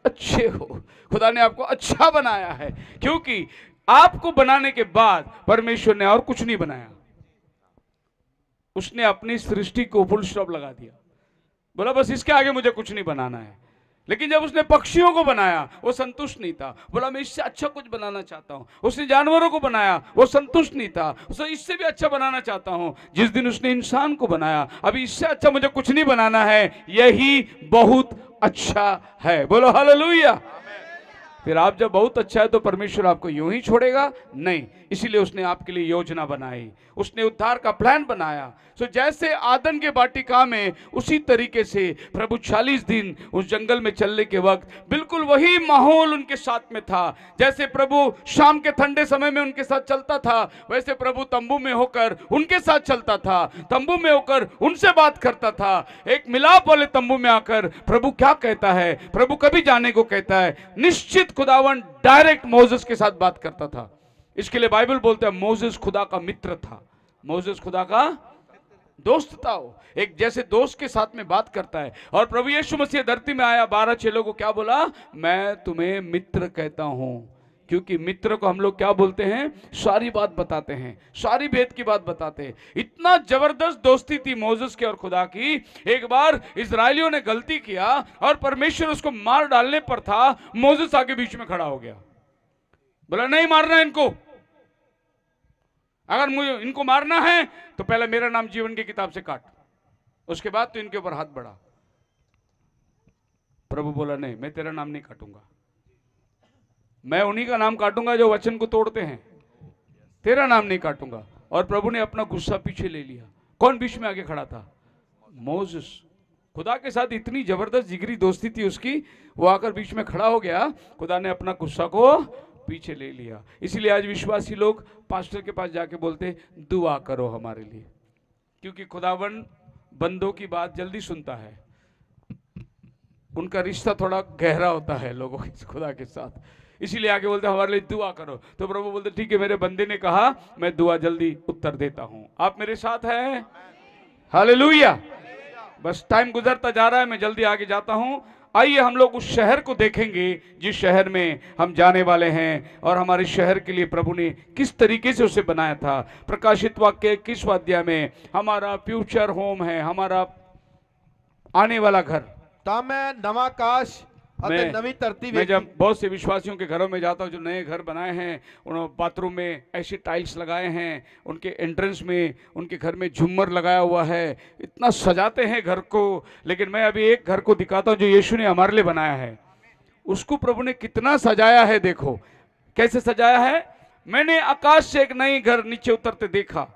अच्छे हो। खुदा ने आपको अच्छा बनाया है, क्योंकि आपको बनाने के बाद परमेश्वर ने और कुछ नहीं बनाया, उसने अपनी सृष्टि को फुल स्टॉप लगा दिया, बोला बस इसके आगे मुझे कुछ नहीं बनाना है। लेकिन जब उसने पक्षियों को बनाया वो संतुष्ट नहीं था, बोला मैं इससे अच्छा कुछ बनाना चाहता हूं। उसने जानवरों को बनाया वो संतुष्ट नहीं था, उसने इससे भी अच्छा बनाना चाहता हूं। जिस दिन उसने इंसान को बनाया अभी इससे अच्छा मुझे कुछ नहीं बनाना है, यही बहुत अच्छा है। बोलो हालेलुया। फिर आप जब बहुत अच्छा है तो परमेश्वर आपको यूं ही छोड़ेगा? नहीं, इसीलिए उसने आपके लिए योजना बनाई, उसने उद्धार का प्लान बनाया। सो जैसे आदन के वाटिका में उसी तरीके से प्रभु 40 दिन उस जंगल में चलने के वक्त बिल्कुल वही माहौल उनके साथ में था। जैसे प्रभु शाम के ठंडे समय में उनके साथ चलता था, वैसे प्रभु तंबू में होकर उनके साथ चलता था, तंबू में होकर उनसे बात करता था। एक मिलाप वाले तंबू में आकर प्रभु क्या कहता है, प्रभु कभी जाने को कहता है, निश्चित खुदावन डायरेक्ट मोसेस के साथ बात करता था। इसके लिए बाइबल बोलते हैं मोसेस खुदा का मित्र था, मोसेस खुदा का दोस्त था। वो एक जैसे दोस्त के साथ में बात करता है। और प्रभु यीशु मसीह धरती में आया, 12 चेलों को क्या बोला? मैं तुम्हें मित्र कहता हूं, क्योंकि मित्र को हम लोग क्या बोलते हैं? सारी बात बताते हैं, सारी भेद की बात बताते हैं। इतना जबरदस्त दोस्ती थी मोसेस की और खुदा की। एक बार इजरायलियों ने गलती किया और परमेश्वर उसको मार डालने पर था, मोसेस आके बीच में खड़ा हो गया, बोला नहीं मारना इनको, अगर मुझे इनको मारना है तो पहले मेरा नाम जीवन की किताब से काट, उसके बाद तो इनके ऊपर हाथ बढ़ा। प्रभु बोला नहीं, मैं तेरा नाम नहीं काटूंगा, मैं उन्हीं का नाम काटूंगा जो वचन को तोड़ते हैं, तेरा नाम नहीं काटूंगा। और प्रभु ने अपना गुस्सा पीछे ले लिया। कौन बीच में आगे खड़ा था? मोसेस। खुदा के साथ इतनी जबरदस्त जिगरी दोस्ती थी उसकी, वो आकर बीच में खड़ा हो गया, खुदा ने अपना गुस्सा को पीछे ले लिया। इसीलिए आज विश्वासी लोग पास्टर के पास जाके बोलते दुआ करो हमारे लिए, क्योंकि खुदावन बंदों की बात जल्दी सुनता है, उनका रिश्ता थोड़ा गहरा होता है लोगों के खुदा के साथ, इसीलिए आके बोलते हमारे लिए दुआ करो। तो प्रभु बोलते ठीक है, मेरे बंदे ने कहा, मैं दुआ जल्दी उत्तर देता हूं। आप मेरे साथ हैं? हालेलुया। बस टाइम गुजरता जा रहा है, मैं जल्दी आगे जाता हूं। आइए हम लोग उस शहर को देखेंगे जिस शहर में हम जाने वाले हैं, और हमारे शहर के लिए प्रभु ने किस तरीके से उसे बनाया था। प्रकाशित वाक्य 21 अध्याय में हमारा फ्यूचर होम है, हमारा आने वाला घर। ਤਾਂ ਮੈਂ ਨਵਾਂ ਆਕਾਸ਼ ਅਤੇ ਨਵੀਂ ਧਰਤੀ मैं जब बहुत से विश्वासियों के घरों में जाता हूं जो नए घर बनाए हैं, उन्होंने बाथरूम में ऐसी टाइल्स लगाए हैं, उनके एंट्रेंस में उनके घर में झूमर लगाया हुआ है, इतना सजाते हैं घर को। लेकिन मैं अभी एक घर को दिखाता हूं जो यीशु ने हमारे लिए बनाया है, उसको प्रभु ने कितना सजाया है। देखो कैसे सजाया है। मैंने आकाश से एक नई घर नीचे उतरते देखा।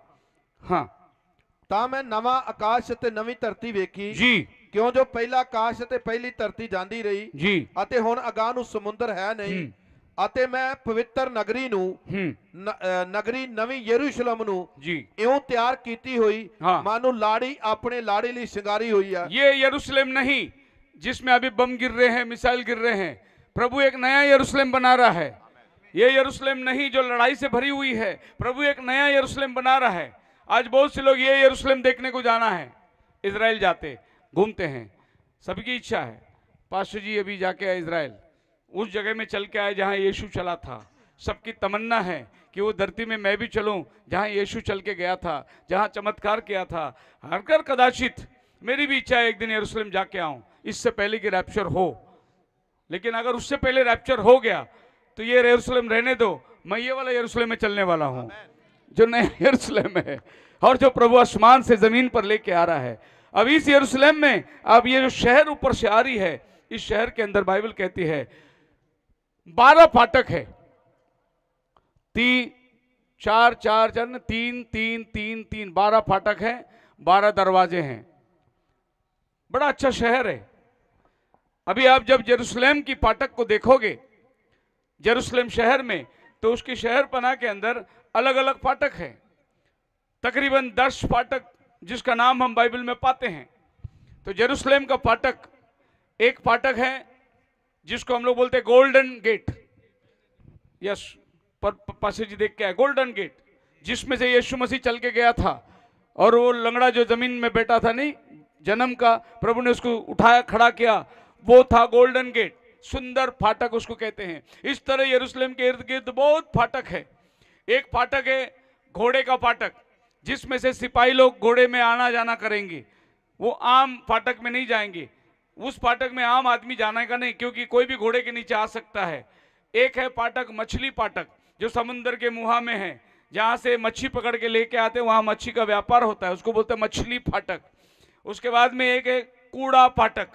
हाँ, ਤਾਂ ਮੈਂ ਨਵਾਂ ਆਕਾਸ਼ ਅਤੇ ਨਵੀਂ ਧਰਤੀ ਵੇਖੀ जी ਕਿਉਂ ਜੋ ਪਹਿਲਾ ਆਕਾਸ਼ ਅਤੇ ਪਹਿਲੀ ਧਰਤੀ ਜਾਂਦੀ ਰਹੀ जी ਅਤੇ ਹੁਣ ਅਗਾਂਹ ਨੂੰ ਸਮੁੰਦਰ ਹੈ ਨਹੀਂ। ਅਤੇ ਮੈਂ ਪਵਿੱਤਰ ਨਗਰੀ ਨੂੰ ਨਗਰੀ ਨਵੀਂ ਯਰੂਸ਼ਲਮ ਨੂੰ जी ਇਉਂ ਤਿਆਰ ਕੀਤੀ ਹੋਈ हाँ। ਮਾਨੋ ਲਾੜੀ ਆਪਣੇ ਲਾੜੇ ਲਈ ਸ਼ਿੰਗਾਰੀ ਹੋਈ ਹੈ। ये यरूशलेम नहीं जिसमें अभी बम गिर रहे हैं, मिसाइल गिर रहे हैं। प्रभु एक नया यरूशलेम बना रहा है। ये यरूशलेम नहीं जो लड़ाई से भरी हुई है, प्रभु एक नया यरूशलेम बना रहा है। आज बहुत से लोग ये यरूशलेम देखने को जाना है, इजराइल जाते घूमते हैं, सबकी इच्छा है। पास्टर जी अभी जाके आए इजराइल, उस जगह में चल के आए जहां यीशु चला था। सबकी तमन्ना है कि वो धरती में मैं भी चलूं जहां यीशु चल के गया था, जहां चमत्कार किया था। हरकर कदाचित मेरी भी इच्छा है एक दिन यरूशलेम जाके आऊं, इससे पहले कि रैप्चर हो। लेकिन अगर उससे पहले रैप्चर हो गया तो ये यरूशलेम रहने दो, मैं ये वाला यरूशलेम में चलने वाला हूं जो नया यरूशलेम है और जो प्रभु आसमान से जमीन पर लेके आ रहा है। अब इस यरूशलेम में अब ये जो शहर ऊपर से आ रही है, इस शहर के अंदर बाइबल कहती है 12 फाटक है, 3 12 फाटक है, 12 दरवाजे हैं। बड़ा अच्छा शहर है। अभी आप जब यरूशलेम की फाटक को देखोगे यरूशलेम शहर में, तो उसकी शहरपना के अंदर अलग अलग फाटक हैं, तकरीबन 10 फाटक जिसका नाम हम बाइबल में पाते हैं। तो यरूशलेम का फाटक, एक फाटक है जिसको हम लोग बोलते हैं गोल्डन गेट। यस, पर पासे जी देख के आए, गोल्डन गेट, जिसमें से यीशु मसीह चल के गया था और वो लंगड़ा जो जमीन में बैठा था, नहीं जन्म का, प्रभु ने उसको उठाया खड़ा किया, वो था गोल्डन गेट। सुंदर फाटक उसको कहते हैं। इस तरह यरूशलेम के इर्द गिर्द बहुत फाटक है। एक फाटक है घोड़े का फाटक, जिसमें से सिपाही लोग घोड़े में आना जाना करेंगे, वो आम फाटक में नहीं जाएंगे। उस फाटक में आम आदमी जाने का नहीं, क्योंकि कोई भी घोड़े के नीचे आ सकता है। एक है फाटक मछली फाटक, जो समुद्र के मुहा में है, जहां से मच्छी पकड़ के लेके आते हैं, वहां मच्छी का व्यापार होता है, उसको बोलते हैं मछली फाटक। उसके बाद में एक है कूड़ा फाटक,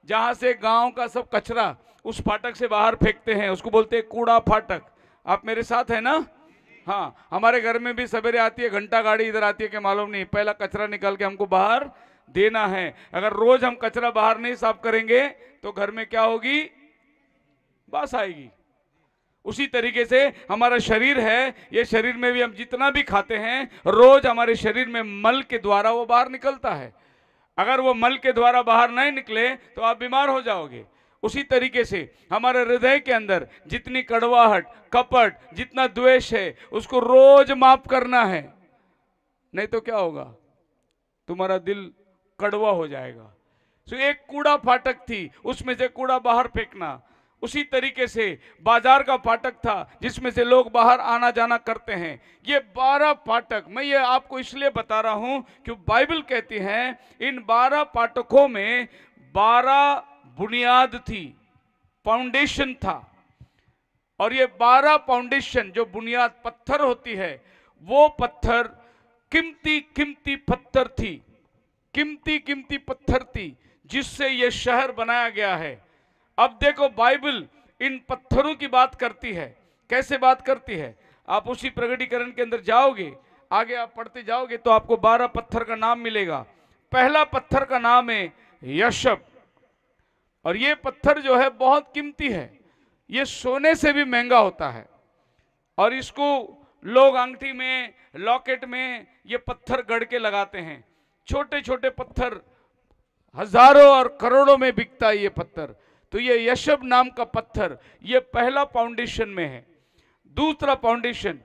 जहां से गांव का सब कचरा उस फाटक से बाहर फेंकते हैं, उसको बोलते हैं कूड़ा फाटक। आप मेरे साथ है ना? हाँ, हमारे घर में भी सवेरे आती है घंटा गाड़ी, इधर आती है कि मालूम नहीं, पहला कचरा निकाल के हमको बाहर देना है। अगर रोज हम कचरा बाहर नहीं साफ करेंगे तो घर में क्या होगी? बास आएगी। उसी तरीके से हमारा शरीर है, ये शरीर में भी हम जितना भी खाते हैं, रोज हमारे शरीर में मल के द्वारा वो बाहर निकलता है। अगर वो मल के द्वारा बाहर नहीं निकले तो आप बीमार हो जाओगे। उसी तरीके से हमारे हृदय के अंदर जितनी कड़वाहट, कपट, जितना द्वेष है, उसको रोज माफ करना है, नहीं तो क्या होगा? तुम्हारा दिल कड़वा हो जाएगा। तो एक कूड़ा फाटक थी, उसमें से कूड़ा बाहर फेंकना। उसी तरीके से बाजार का फाटक था, जिसमें से लोग बाहर आना जाना करते हैं। ये 12 फाटक, मैं ये आपको इसलिए बता रहा हूं कि बाइबल कहती है इन 12 फाटकों में 12 बुनियाद थी, फाउंडेशन था। और ये 12 फाउंडेशन, जो बुनियाद पत्थर होती है, वो पत्थर कीमती कीमती पत्थर थी, कीमती कीमती पत्थर थी, जिससे ये शहर बनाया गया है। अब देखो, बाइबल इन पत्थरों की बात करती है। कैसे बात करती है? आप उसी प्रकटीकरण के अंदर जाओगे, आगे आप पढ़ते जाओगे तो आपको 12 पत्थर का नाम मिलेगा। पहला पत्थर का नाम है यशब, और ये पत्थर जो है बहुत कीमती है, ये सोने से भी महंगा होता है। और इसको लोग अंगूठी में, लॉकेट में ये पत्थर गढ़ के लगाते हैं। छोटे छोटे पत्थर हजारों और करोड़ों में बिकता है ये पत्थर। तो ये यशब नाम का पत्थर, ये पहला फाउंडेशन में है। दूसरा फाउंडेशन,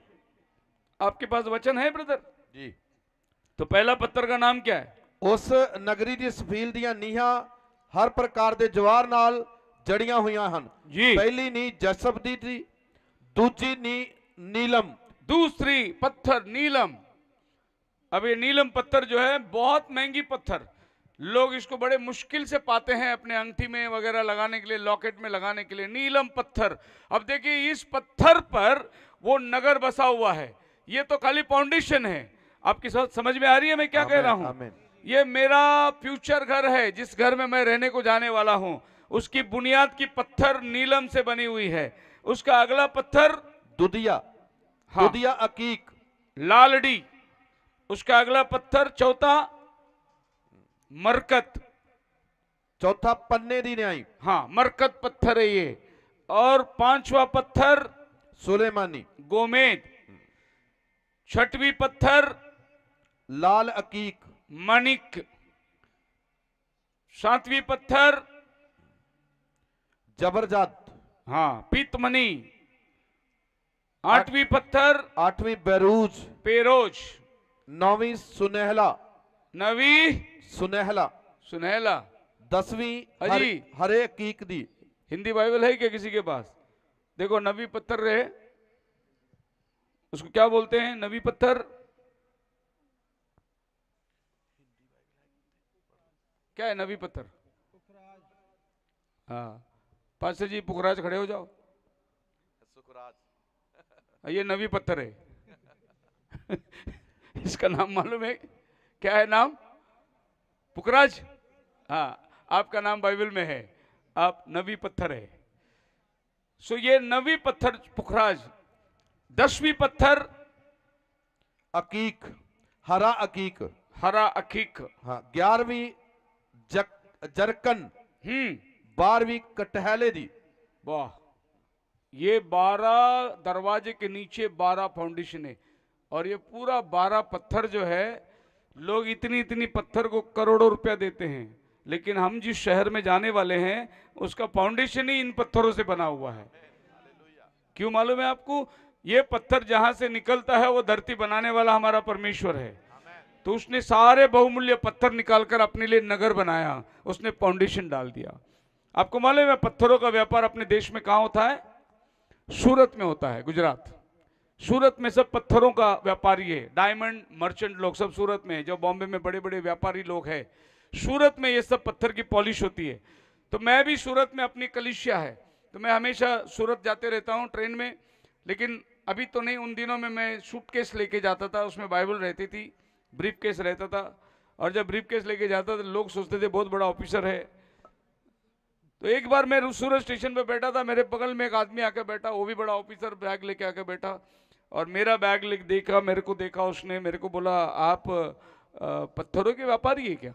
आपके पास वचन है ब्रदर जी? तो पहला पत्थर का नाम क्या है? उस नगरी दी सफील दियां नीहां हर प्रकार दे जवार नाल जड़ियां हुईयां हन जी। पहली नी जसब दी थी, दूजी नी नीलम, दूसरी पत्थर नीलम। अब ये नीलम पत्थर जो है बहुत महंगी पत्थर, लोग इसको बड़े मुश्किल से पाते हैं अपने अंगूठी में वगैरह लगाने के लिए, लॉकेट में लगाने के लिए। नीलम पत्थर। अब देखिए, इस पत्थर पर वो नगर बसा हुआ है। ये तो खाली फाउंडेशन है। आपकी समझ में आ रही है मैं क्या कह रहा हूं? ये मेरा फ्यूचर घर है, जिस घर में मैं रहने को जाने वाला हूं, उसकी बुनियाद की पत्थर नीलम से बनी हुई है। उसका अगला पत्थर दुदिया, हाँ, दुदिया अकीक, लालड़ी। उसका अगला पत्थर, चौथा मरकत, चौथा पन्ने दी न्याई, हाँ मरकत पत्थर है ये। और पांचवा पत्थर सुलेमानी, गोमेद। छठवीं पत्थर लाल अकीक, मणिक। सातवीं पत्थर जबरजद, हाँ पीतमणि। आठवीं पत्थर आठवीं बेरूज, पेरोज। नौवीं सुनहला, नवीं सुनहला, सुनहला। 10वीं अजी हरे अकीक दी। हिंदी बाइबल है क्या किसी के पास? देखो, नवी पत्थर रहे, उसको क्या बोलते हैं? नवी पत्थर। क्या है नवी पत्थर? हाँ, पास्टर जी पुखराज खड़े हो जाओ। ये नवी पत्थर है। इसका नाम मालूम है? क्या है नाम? पुखराज। हाँ, आपका नाम बाइबल में है, आप नवी पत्थर है। सो ये नवी पत्थर पुखराज। 10वीं पत्थर अकीक, हरा अकीक। हरा अकीक। हाँ, 11वीं जरकन। 12वीं कटहले दी। वाह, ये 12 दरवाजे के नीचे 12 फाउंडेशन है। और ये पूरा 12 पत्थर जो है, लोग इतनी इतनी पत्थर को करोड़ों रुपया देते हैं, लेकिन हम जिस शहर में जाने वाले हैं उसका फाउंडेशन ही इन पत्थरों से बना हुआ है। क्यों मालूम है आपको? ये पत्थर जहां से निकलता है वो धरती बनाने वाला हमारा परमेश्वर है। तो उसने सारे बहुमूल्य पत्थर निकालकर अपने लिए नगर बनाया, उसने फाउंडेशन डाल दिया। आपको मालूम है पत्थरों का व्यापार अपने देश में कहां होता है? सूरत में होता है, गुजरात। सूरत में सब पत्थरों का व्यापारी है, डायमंड मर्चेंट लोग सब सूरत में है। जो बॉम्बे में बड़े बड़े व्यापारी लोग हैं, सूरत में ये सब पत्थर की पॉलिश होती है। तो मैं भी सूरत में, अपनी कलिसिया है तो मैं हमेशा सूरत जाते रहता हूँ ट्रेन में। लेकिन अभी तो नहीं, उन दिनों में मैं सूटकेस लेके जाता था, उसमें बाइबल रहती थी, ब्रीफ केस रहता था। और जब ब्रीफ केस लेके जाता था लोग सोचते थे बहुत बड़ा ऑफिसर है। तो एक बार मैं सूरत स्टेशन पे बैठा था, मेरे बगल में एक आदमी आके बैठा, वो भी बड़ा ऑफिसर, बैग लेके आके बैठा। और मेरा बैग लेके देखा, मेरे को देखा, उसने मेरे को बोला, आप पत्थरों के व्यापारी है क्या?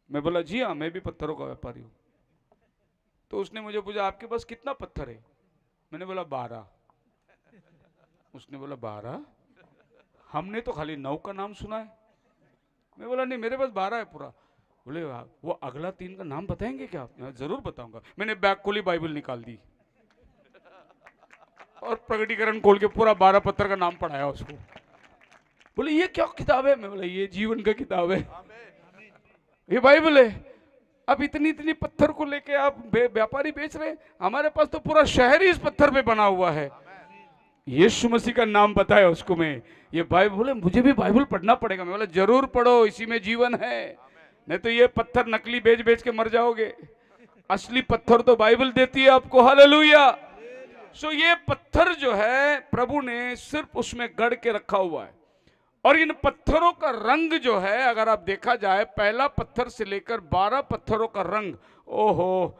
मैं बोला जी हाँ, मैं भी पत्थरों का व्यापारी हूँ। तो उसने मुझे पूछा, आपके पास कितना पत्थर है? मैंने बोला 12। उसने बोला 12? हमने तो खाली 9 का नाम सुना है। मैं बोला नहीं, मेरे पास 12 है पूरा। बोले वो अगला 3 का नाम बताएंगे क्या? जरूर बताऊंगा। मैंने बैग खोली, बाइबल निकाल दी और प्रकटीकरण खोल के पूरा 12 पत्थर का नाम पढ़ाया उसको। बोले ये क्या किताब है? मैं बोला ये जीवन का किताब है, ये बाइबल है। अब इतनी इतनी पत्थर को लेके आप व्यापारी बेच रहे हैं? हमारे पास तो पूरा शहर ही इस पत्थर पे बना हुआ है। यीशु मसीह का नाम बताया उसको मैं, ये बाइबल। बोले मुझे भी बाइबल पढ़ना पड़ेगा। मैं बोला जरूर पढ़ो, इसी में जीवन है, नहीं तो ये पत्थर नकली बेच बेच के मर जाओगे। असली पत्थर तो बाइबल देती है आपको। हालेलुया। सो ये पत्थर जो है प्रभु ने सिर्फ उसमें गढ़ के रखा हुआ है। और इन पत्थरों का रंग जो है, अगर आप देखा जाए, पहला पत्थर से लेकर 12 पत्थरों का रंग, ओहो,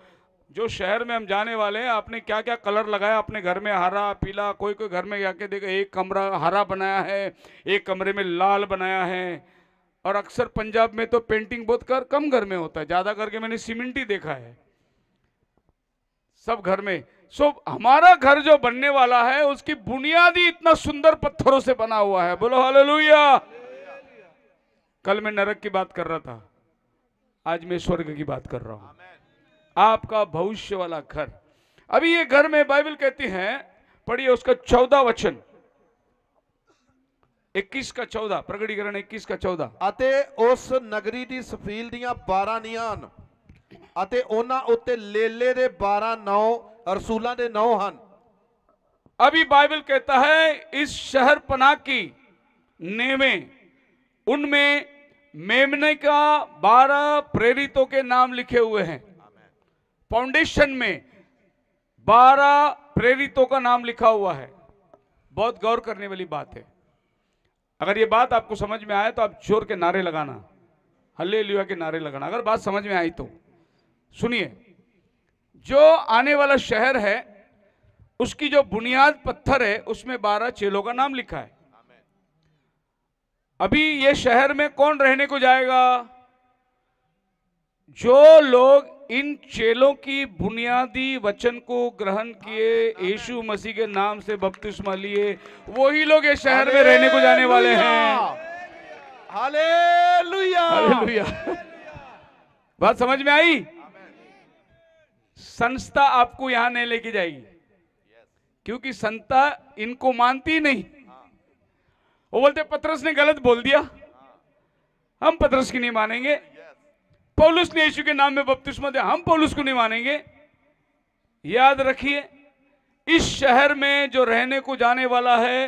जो शहर में हम जाने वाले हैं, आपने क्या क्या कलर लगाया अपने घर में, हरा पीला। कोई कोई घर में जाके देखा, एक कमरा हरा बनाया है, एक कमरे में लाल बनाया है। और अक्सर पंजाब में तो पेंटिंग बहुत कम घर में होता है, ज्यादा करके मैंने सीमेंट ही देखा है सब घर में। सो हमारा घर जो बनने वाला है उसकी बुनियादी इतना सुंदर पत्थरों से बना हुआ है। बोलो हालेलुया। कल मैं नरक की बात कर रहा था, आज मैं स्वर्ग की बात कर रहा हूं। आपका भविष्य वाला घर। अभी ये घर में बाइबल कहती है, पढ़िए उसका 14 वचन, 21 का 14, प्रकटीकरण 21 का 14। ਅਤੇ ਉਸ ਨਗਰੀ ਦੀ ਸਫੀਲ ਦੀਆਂ 12 ਨੀਆਂ ਹਨ ਅਤੇ ਉਹਨਾਂ ਉੱਤੇ ਲੇਲੇ ਦੇ 12 ਨਾਉ रसूलों ਦੇ नाम ਹਨ। अभी बाइबल कहता है इस शहर पनाह की नेमें, उनमें मेमने का 12 प्रेरितों के नाम लिखे हुए हैं। फाउंडेशन में 12 प्रेरितों का नाम लिखा हुआ है। बहुत गौर करने वाली बात है। अगर ये बात आपको समझ में आए तो आप जोर के नारे लगाना, हालेलुया के नारे लगाना, अगर बात समझ में आई तो। सुनिए, जो आने वाला शहर है उसकी जो बुनियाद पत्थर है उसमें 12 चेलों का नाम लिखा है। अभी ये शहर में कौन रहने को जाएगा? जो लोग इन चेलों की बुनियादी वचन को ग्रहण किए, यीशु मसीह के नाम से बपतिस्मा लिए, वही लोग ये शहर में रहने को जाने वाले हैं। Hallelujah, hallelujah. बात समझ में आई? संस्था आपको यहां नहीं लेके जाएगी, क्योंकि संस्था इनको मानती नहीं। वो बोलते पतरस ने गलत बोल दिया, हम पतरस की नहीं मानेंगे। पौलुस ने यीशु के नाम में बपतिस्मा दिया, हम पौलुस को नहीं मानेंगे। याद रखिए, इस शहर में जो रहने को जाने वाला है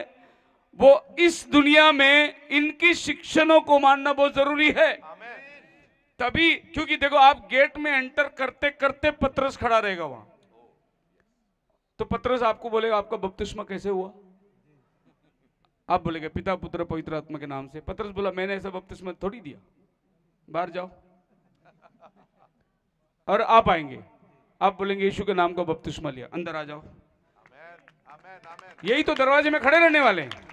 वो इस दुनिया में इनकी शिक्षणों को मानना बहुत जरूरी है। तभी, क्योंकि देखो आप गेट में एंटर करते करते पतरस खड़ा रहेगा वहां, तो पतरस आपको बोलेगा आपका बपतिस्मा कैसे हुआ? आप बोलेंगे पिता पुत्र पवित्र आत्मा के नाम से। पतरस बोला मैंने ऐसा बपतिस्मा थोड़ी दिया, बाहर जाओ। और आप आएंगे, आप बोलेंगे यीशु के नाम का बपतिस्मा लिया, अंदर आ जाओ। यही तो दरवाजे में खड़े रहने वाले हैं।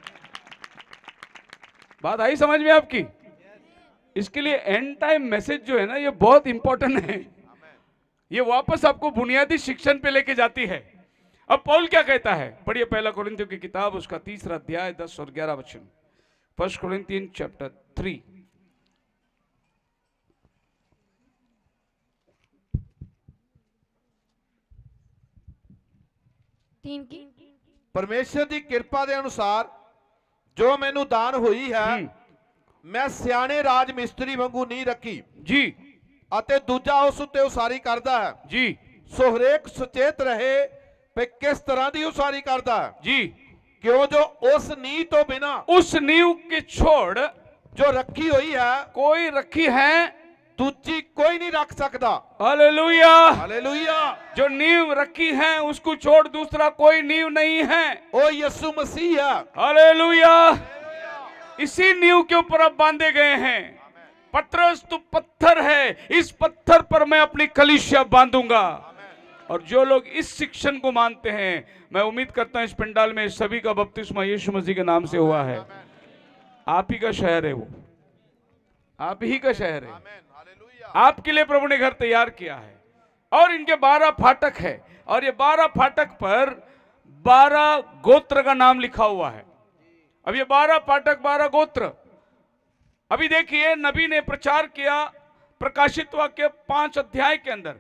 बात आई समझ में आपकी? इसके लिए एंड टाइम मैसेज जो है ना, ये बहुत इंपॉर्टेंट है। ये वापस आपको बुनियादी शिक्षण पे लेके जाती है। अब पौल क्या कहता है, पढ़िए पहला कोरिन्थियों की किताब, उसका 3 अध्याय 10 और 11 वचन। 1 कोरिन्थियन चैप्टर 3। परमेश्वर की कृपा के अनुसार जो मैनू दान हुई है, मैं सियाने राज मिस्त्री वांगू नहीं रखी जी, अते दूजा उस उत्ते उसारी करदा है जी। सो हरेक सचेत रहे पे किस तरह की उसारी करदा है जी, क्यों जो उस नींव तो बिना उस नींव के छोड़ जो रखी हुई है कोई रखी है दूजी कोई नहीं रख सकता। हालेलुया। हालेलुया। जो नींव रखी है उसको छोड़ दूसरा कोई नींव नहीं है। ओ यीशु मसीह है। हालेलुया। इसी नींव के ऊपर अब बांधे गए हैं। पतरस तो पत्थर है, इस पत्थर पर मैं अपनी कलीसिया बांधूंगा। और जो लोग इस शिक्षण को मानते हैं, मैं उम्मीद करता हूं इस पंडाल में सभी का बपतिस्मा यीशु मसीह के नाम से हुआ है। आप ही का शहर है वो, आप ही का शहर है। आपके लिए प्रभु ने घर तैयार किया है और इनके 12 फाटक है और ये 12 फाटक पर 12 गोत्र का नाम लिखा हुआ है। अब ये 12 फाटक 12 गोत्र। अभी देखिए नबी ने प्रचार किया प्रकाशित वाक्य 5 अध्याय के अंदर,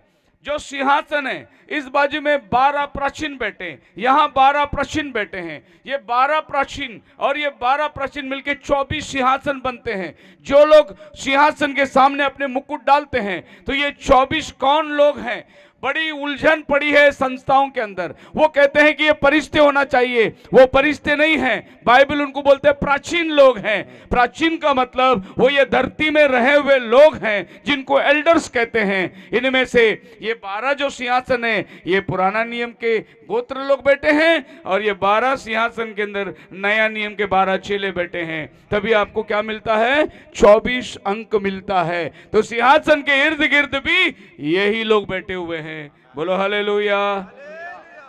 जो सिंहासन है इस बाजू में 12 प्राचीन बैठे, यहां 12 प्राचीन बैठे हैं। ये 12 प्राचीन और ये 12 प्राचीन मिलके 24 सिंहासन बनते हैं। जो लोग सिंहासन के सामने अपने मुकुट डालते हैं, तो ये 24 कौन लोग हैं? बड़ी उलझन पड़ी है संस्थाओं के अंदर। वो कहते हैं कि ये परिश्ते होना चाहिए, वो परिश्ते नहीं हैं। बाइबल उनको बोलते हैं प्राचीन लोग हैं। प्राचीन का मतलब वो ये धरती में रहे हुए लोग हैं जिनको एल्डर्स कहते हैं। इनमें से ये 12 जो सिंहासन है, ये पुराना नियम के गोत्र लोग बैठे हैं और ये 12 सिंहासन के अंदर नया नियम के 12 चेले बैठे हैं। तभी आपको क्या मिलता है? 24 अंक मिलता है। तो सिंहासन के इर्द गिर्द भी यही लोग बैठे हुए हैं। बोलो हालेलुया।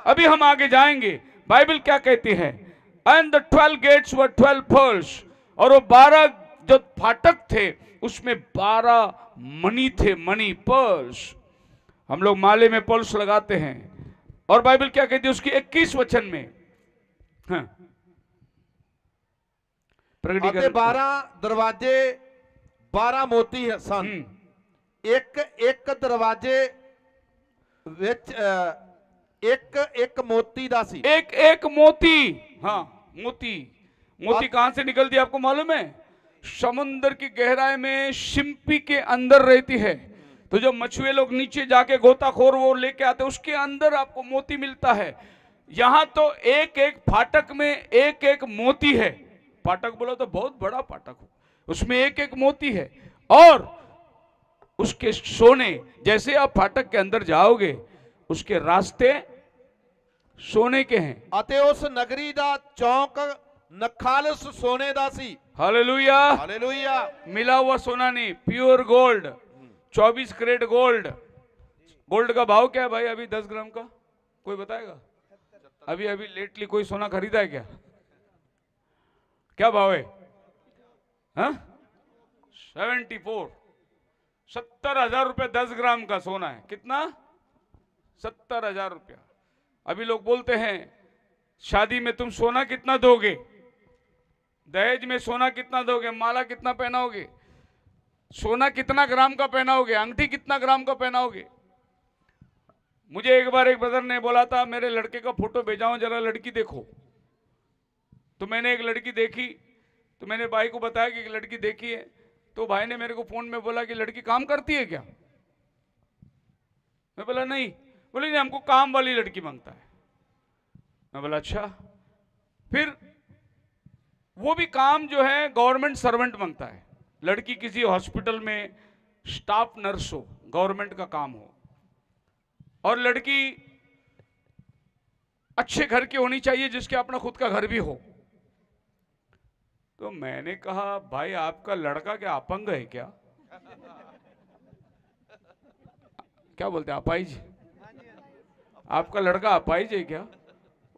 अभी हम आगे जाएंगे। बाइबल क्या कहती है? And the 12 gates were 12 pearls. और वो 12 जो फाटक थे उसमें 12 मणि थे, मणि, पर्ल्स। हम लोग माले में पर्ल्स लगाते हैं। और बाइबल क्या कहती है उसकी 21 वचन में? हाँ, प्रकटीकरण 12 दरवाजे 12 मोती सन। एक दरवाजे विच एक मोती दा सी। एक मोती। हाँ, मोती कहां से निकलती है आपको मालूम है? समुद्र की गहराई में शिंपी के अंदर रहती है। तो जो मछुए लोग नीचे जाके गोताखोर वो लेके आते हैं, उसके अंदर आपको मोती मिलता है। यहां तो एक एक फाटक में एक एक मोती है। फाटक बोलो तो बहुत बड़ा फाटक हो, उसमें एक एक मोती है। और उसके सोने, जैसे आप फाटक के अंदर जाओगे उसके रास्ते सोने के हैं। अते उस नगरी दा चौक नखालस सोने दा सी। हालेलुया। हालेलुया। मिला हुआ सोना नहीं, pure gold, 24 carat gold. Gold का भाव क्या है भाई अभी 10 ग्राम का? कोई बताएगा? अभी लेटली कोई सोना खरीदा है क्या? क्या भाव है? हाँ? 70,000 रुपए 10 ग्राम का सोना है। कितना? 70,000 रुपया। अभी लोग बोलते हैं शादी में तुम सोना कितना दोगे, दहेज में सोना कितना दोगे, माला कितना पहनाओगे, सोना कितना ग्राम का पहनाओगे, अंगूठी कितना ग्राम का पहनाओगे। मुझे एक बार एक ब्रदर ने बोला था मेरे लड़के का फोटो भेजाओ जरा, लड़की देखो। तो मैंने एक लड़की देखी, तो मैंने भाई को बताया कि एक लड़की देखी है। तो भाई ने मेरे को फोन में बोला कि लड़की काम करती है क्या? मैं बोला नहीं। बोले नहीं, हमको काम वाली लड़की मांगता है। मैं बोला अच्छा। फिर वो भी काम जो है गवर्नमेंट सर्वेंट मांगता है। लड़की किसी हॉस्पिटल में स्टाफ नर्स हो, गवर्नमेंट का काम हो, और लड़की अच्छे घर की होनी चाहिए जिसके अपना खुद का घर भी हो। तो मैंने कहा भाई आपका लड़का क्या अपंग है क्या? क्या बोलते हैं, अपाहिज? आपका लड़का अपाहिज है क्या?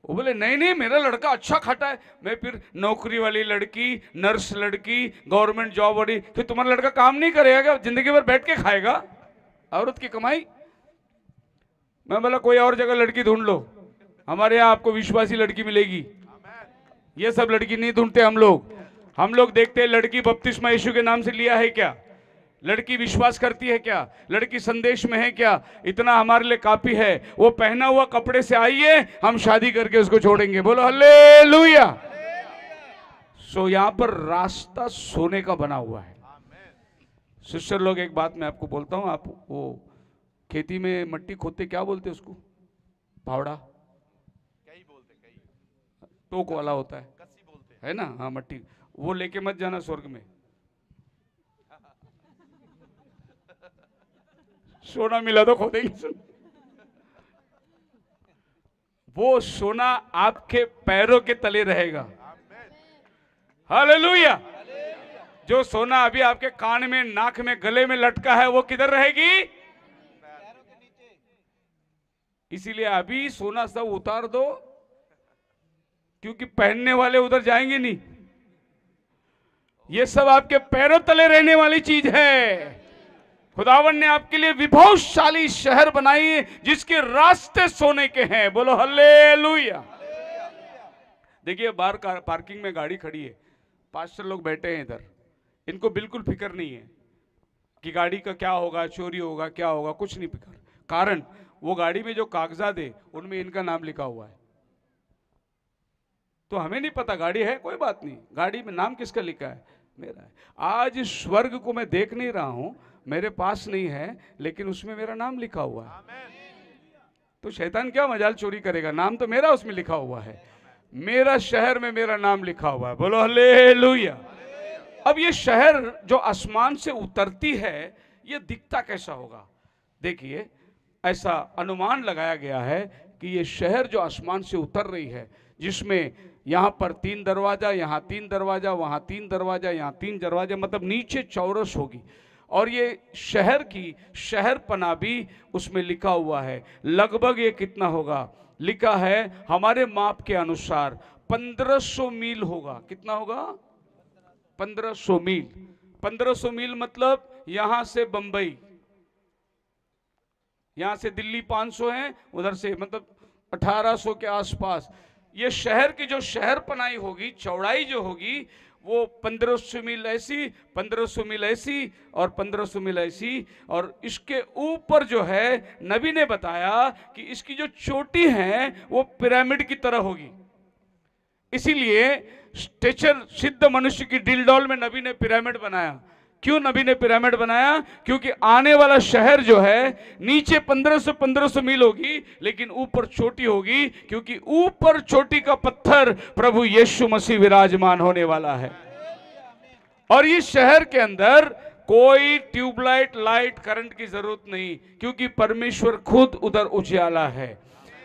वो बोले नहीं नहीं मेरा लड़का अच्छा खाता है। मैं फिर नौकरी वाली लड़की, नर्स लड़की, गवर्नमेंट जॉब वाली, तो तुम्हारा लड़का काम नहीं करेगा क्या? जिंदगी भर बैठ के खाएगा औरत की कमाई? मैं बोला कोई और जगह लड़की ढूंढ लो, हमारे यहाँ आपको विश्वासी लड़की मिलेगी। ये सब लड़की नहीं ढूंढते हम लोग देखते हैं लड़की बपतिस्मा यीशु के नाम से लिया है क्या, लड़की विश्वास करती है क्या, लड़की संदेश में है क्या, इतना हमारे लिए काफी है। वो पहना हुआ कपड़े से आइए, हम शादी करके उसको छोड़ेंगे। बोलो हालेलुया। सो यहां पर रास्ता सोने का बना हुआ है। सिस्टर लोग, एक बात मैं आपको बोलता हूं, आप वो खेती में मट्टी खोदते क्या बोलते उसको? फावड़ा, टोक वाला होता है ना? हाँ, मट्टी वो लेके मत जाना स्वर्ग में। सोना मिला तो खोदेंगे। वो सोना आपके पैरों के तले रहेगा। हालेलुया। जो सोना अभी आपके कान में, नाक में, गले में लटका है, वो किधर रहेगी? इसीलिए अभी सोना सब उतार दो, क्योंकि पहनने वाले उधर जाएंगे नहीं। ये सब आपके पैरों तले रहने वाली चीज है। खुदावन ने आपके लिए विभवशाली शहर बनाई है जिसके रास्ते सोने के हैं। बोलो हालेलुया। देखिए बाहर पार्किंग में गाड़ी खड़ी है, पास्टर लोग बैठे हैं इधर, इनको बिल्कुल फिक्र नहीं है कि गाड़ी का क्या होगा, चोरी होगा, क्या होगा, कुछ नहीं फिक्र। कारण वो गाड़ी में जो कागजात है उनमें इनका नाम लिखा हुआ है। तो हमें नहीं पता गाड़ी है, कोई बात नहीं, गाड़ी में नाम किसका लिखा है? मेरा है। आज स्वर्ग को मैं देख नहीं रहा हूं, मेरे पास नहीं है, लेकिन उसमें मेरा नाम लिखा हुआ है। तो शैतान क्या मजाल चोरी करेगा? नाम तो मेरा उसमें लिखा हुआ है, मेरा शहर में मेरा नाम लिखा हुआ है। बोलो हालेलुया। अब ये शहर जो आसमान से उतरती है, ये दिखता कैसा होगा? देखिए, ऐसा अनुमान लगाया गया है कि ये शहर जो आसमान से उतर रही है, जिसमें यहाँ पर 3 दरवाजा, यहाँ 3 दरवाजा, वहाँ 3 दरवाजा, यहाँ 3 दरवाजा, मतलब नीचे चौरस होगी। और ये शहर की शहरपना भी उसमें लिखा हुआ है। लगभग ये कितना होगा? लिखा है हमारे माप के अनुसार 1500 मील होगा। कितना होगा? 1500 मील। 1500 मील मतलब यहां से बंबई, यहां से दिल्ली 500 है, उधर से मतलब 1800 के आसपास। ये शहर की जो शहर पनाई होगी, चौड़ाई जो होगी, वो 1500 मील ऐसी, 1500 मील ऐसी और 1500 मील ऐसी। और इसके ऊपर जो है, नबी ने बताया कि इसकी जो चोटी है वो पिरामिड की तरह होगी। इसीलिए स्टेचर सिद्ध मनुष्य की डिलडॉल में नबी ने पिरामिड बनाया। क्यों नबी ने पिरामिड बनाया? क्योंकि आने वाला शहर जो है नीचे 1500 मील होगी, लेकिन ऊपर चोटी होगी, क्योंकि ऊपर चोटी का पत्थर प्रभु यीशु मसीह विराजमान होने वाला है। और इस शहर के अंदर कोई ट्यूबलाइट, लाइट, करंट की जरूरत नहीं, क्योंकि परमेश्वर खुद उधर उजियाला है।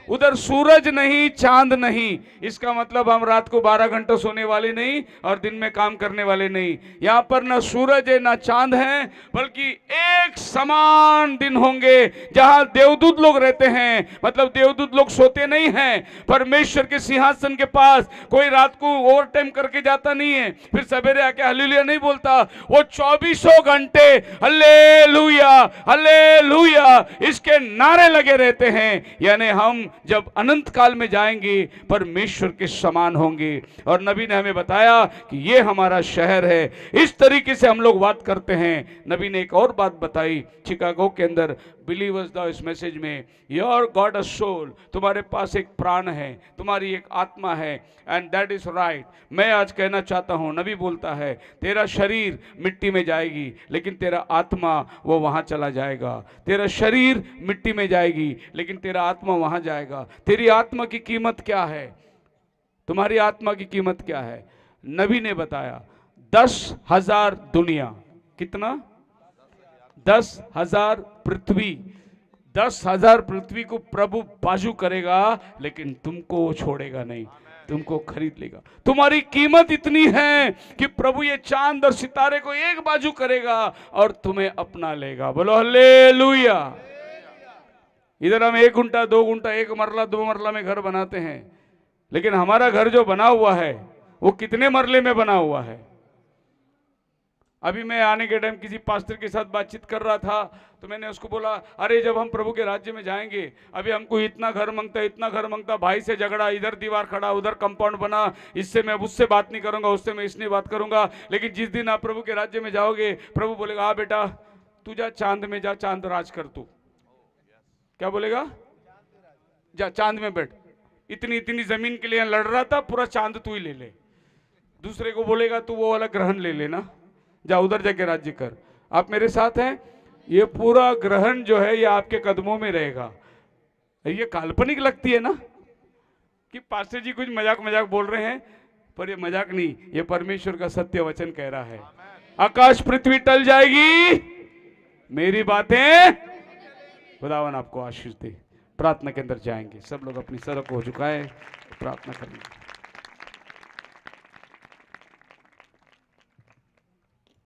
उधर सूरज नहीं, चांद नहीं। इसका मतलब हम रात को 12 घंटे सोने वाले नहीं और दिन में काम करने वाले नहीं। यहाँ पर ना सूरज है ना चांद है, बल्कि एक समान दिन होंगे जहां देवदूत लोग रहते हैं। मतलब देवदूत लोग सोते नहीं हैं। परमेश्वर के सिंहासन के पास कोई रात को ओवर टाइम करके जाता नहीं है, फिर सवेरे आके हालेलुया नहीं बोलता। वो 24 घंटे हालेलुया हालेलुया इसके नारे लगे रहते हैं। यानी हम जब अनंत काल में जाएंगे परमेश्वर के समान होंगे। और नबी ने हमें बताया कि ये हमारा शहर है। इस तरीके से हम लोग बात करते हैं। नबी ने एक और बात बताई शिकागो के अंदर, बिलीवर्स द इस मैसेज में, योर गॉड अ सोल, तुम्हारे पास एक प्राण है, तुम्हारी एक आत्मा है, एंड दैट इज राइट। मैं आज कहना चाहता हूं, नबी बोलता है तेरा शरीर मिट्टी में जाएगी, लेकिन तेरा आत्मा वो वहां चला जाएगा। तेरा शरीर मिट्टी में जाएगी, लेकिन तेरा आत्मा वहां जाएगा। तेरी आत्मा की कीमत क्या है? तुम्हारी आत्मा की कीमत क्या है? नबी ने बताया 10,000 दुनिया, कितना? 10,000 पृथ्वी, 10,000 पृथ्वी को प्रभु बाजू करेगा, लेकिन तुमको छोड़ेगा नहीं, तुमको खरीद लेगा। तुम्हारी कीमत इतनी है कि प्रभु ये चांद और सितारे को एक बाजू करेगा और तुम्हें अपना लेगा। बोलो हालेलुया। इधर हम 1 गुंठा 2 गुंठा 1 मरला 2 मरला में घर बनाते हैं, लेकिन हमारा घर जो बना हुआ है वो कितने मरले में बना हुआ है? अभी मैं आने के टाइम किसी पास्टर के साथ बातचीत कर रहा था, तो मैंने उसको बोला, अरे जब हम प्रभु के राज्य में जाएंगे, अभी हमको इतना घर मांगता, इतना घर मांगता, भाई से झगड़ा, इधर दीवार खड़ा, उधर कंपाउंड बना, इससे मैं उससे बात नहीं करूंगा, उससे मैं इसने बात करूंगा। लेकिन जिस दिन आप प्रभु के राज्य में जाओगे, प्रभु बोलेगा, हाँ बेटा तू जा चांद में जा, चांद राज कर तू। क्या बोलेगा? जा चांद में बैठ, इतनी इतनी जमीन के लिए लड़ रहा था, पूरा चांद तू ही ले ले। दूसरे को बोलेगा तू वो वाला ग्रहण ले लेना, जा उधर जाके राज्य कर। आप मेरे साथ हैं? ये पूरा ग्रहण जो है ये आपके कदमों में रहेगा। ये काल्पनिक लगती है ना कि पास्टर जी कुछ मजाक मजाक बोल रहे हैं, पर ये मजाक नहीं, ये परमेश्वर का सत्य वचन कह रहा है। आकाश पृथ्वी टल जाएगी, मेरी बातें, खुदावन आपको आशीष दे। प्रार्थना के अंदर जाएंगे, सब लोग अपनी सर को झुकाएं, प्रार्थना करेंगे।